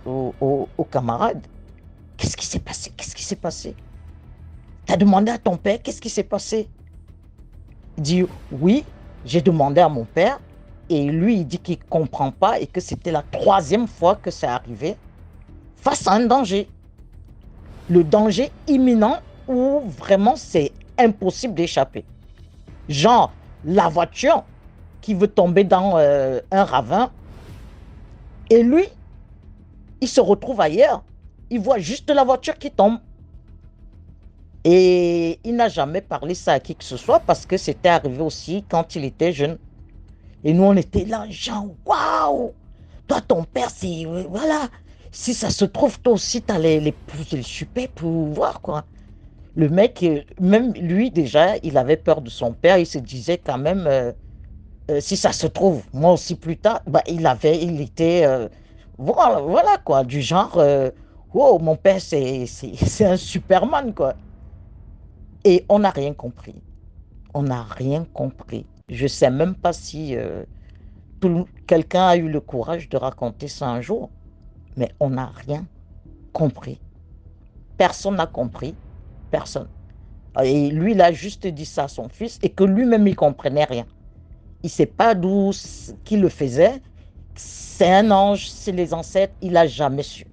aux camarades, qu'est-ce qui s'est passé? Qu'est-ce qui s'est passé? Tu as demandé à ton père, qu'est-ce qui s'est passé? Il dit, oui, j'ai demandé à mon père, et lui, il dit qu'il ne comprend pas et que c'était la 3e fois que ça arrivait face à un danger. Le danger imminent où vraiment c'est impossible d'échapper. Genre, la voiture qui veut tomber dans un ravin, et lui, il se retrouve ailleurs. Il voit juste la voiture qui tombe. Et il n'a jamais parlé ça à qui que ce soit parce que c'était arrivé aussi quand il était jeune. Et nous, on était là, genre, waouh! Toi, ton père, c'est... voilà. Si ça se trouve, toi aussi, tu as les super pouvoirs, quoi. Le mec, même lui, déjà, il avait peur de son père. Il se disait quand même, si ça se trouve, moi aussi, plus tard, bah, il était... voilà, quoi, du genre... wow, mon père, c'est un Superman, quoi. Et on n'a rien compris. On n'a rien compris. Je ne sais même pas si quelqu'un a eu le courage de raconter ça un jour, mais on n'a rien compris. Personne n'a compris. Personne. Et lui, il a juste dit ça à son fils et que lui-même, il ne comprenait rien. Il ne sait pas d'où qui le faisait. C'est un ange, c'est les ancêtres, il n'a jamais su.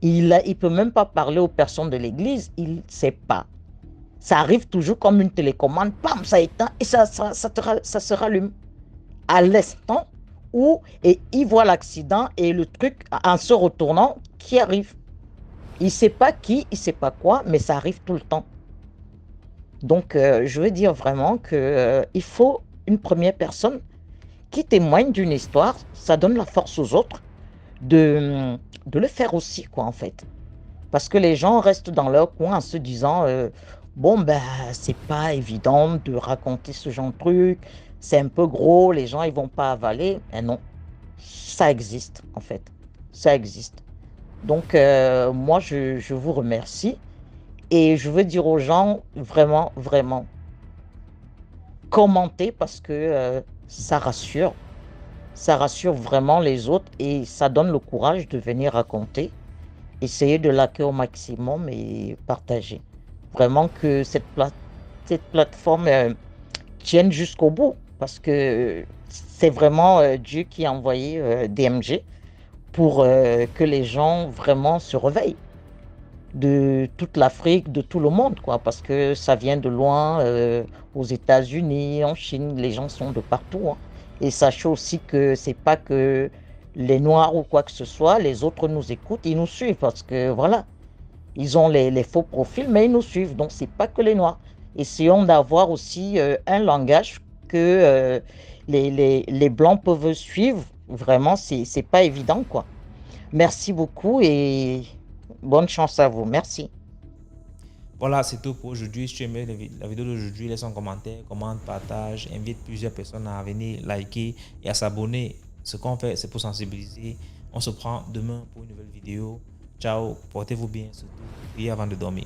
Il ne peut même pas parler aux personnes de l'église, il ne sait pas. Ça arrive toujours comme une télécommande, pam, ça éteint et ça se rallume. À l'instant où il voit l'accident et le truc, en se retournant, qui arrive. Il ne sait pas qui, il ne sait pas quoi, mais ça arrive tout le temps. Donc, je veux dire vraiment qu'il faut une première personne qui témoigne d'une histoire, ça donne la force aux autres de le faire aussi, quoi, en fait. Parce que les gens restent dans leur coin en se disant bon, ben, c'est pas évident de raconter ce genre de truc, c'est un peu gros, les gens, ils vont pas avaler. Mais non, ça existe, en fait. Ça existe. Donc, moi, je vous remercie. Et je veux dire aux gens, vraiment, vraiment, commentez parce que ça rassure. Ça rassure vraiment les autres et ça donne le courage de venir raconter. Essayez de liker au maximum et partager. Vraiment que cette plateforme tienne jusqu'au bout parce que c'est vraiment Dieu qui a envoyé DMG pour que les gens vraiment se réveillent. de toute l'Afrique, de tout le monde, quoi, parce que ça vient de loin, aux États-Unis, en Chine, les gens sont de partout, hein. Et sachez aussi que c'est pas que les Noirs ou quoi que ce soit, les autres nous écoutent, ils nous suivent, parce que voilà, ils ont les faux profils, mais ils nous suivent, donc c'est pas que les Noirs. Essayons d'avoir aussi un langage que les Blancs peuvent suivre, vraiment, c'est pas évident, quoi. Merci beaucoup et bonne chance à vous. Merci. Voilà, c'est tout pour aujourd'hui. Si tu aimais la vidéo d'aujourd'hui, laisse un commentaire, commente, partage, invite plusieurs personnes à venir liker et à s'abonner. Ce qu'on fait, c'est pour sensibiliser. On se prend demain pour une nouvelle vidéo. Ciao, portez-vous bien, surtout, priez avant de dormir.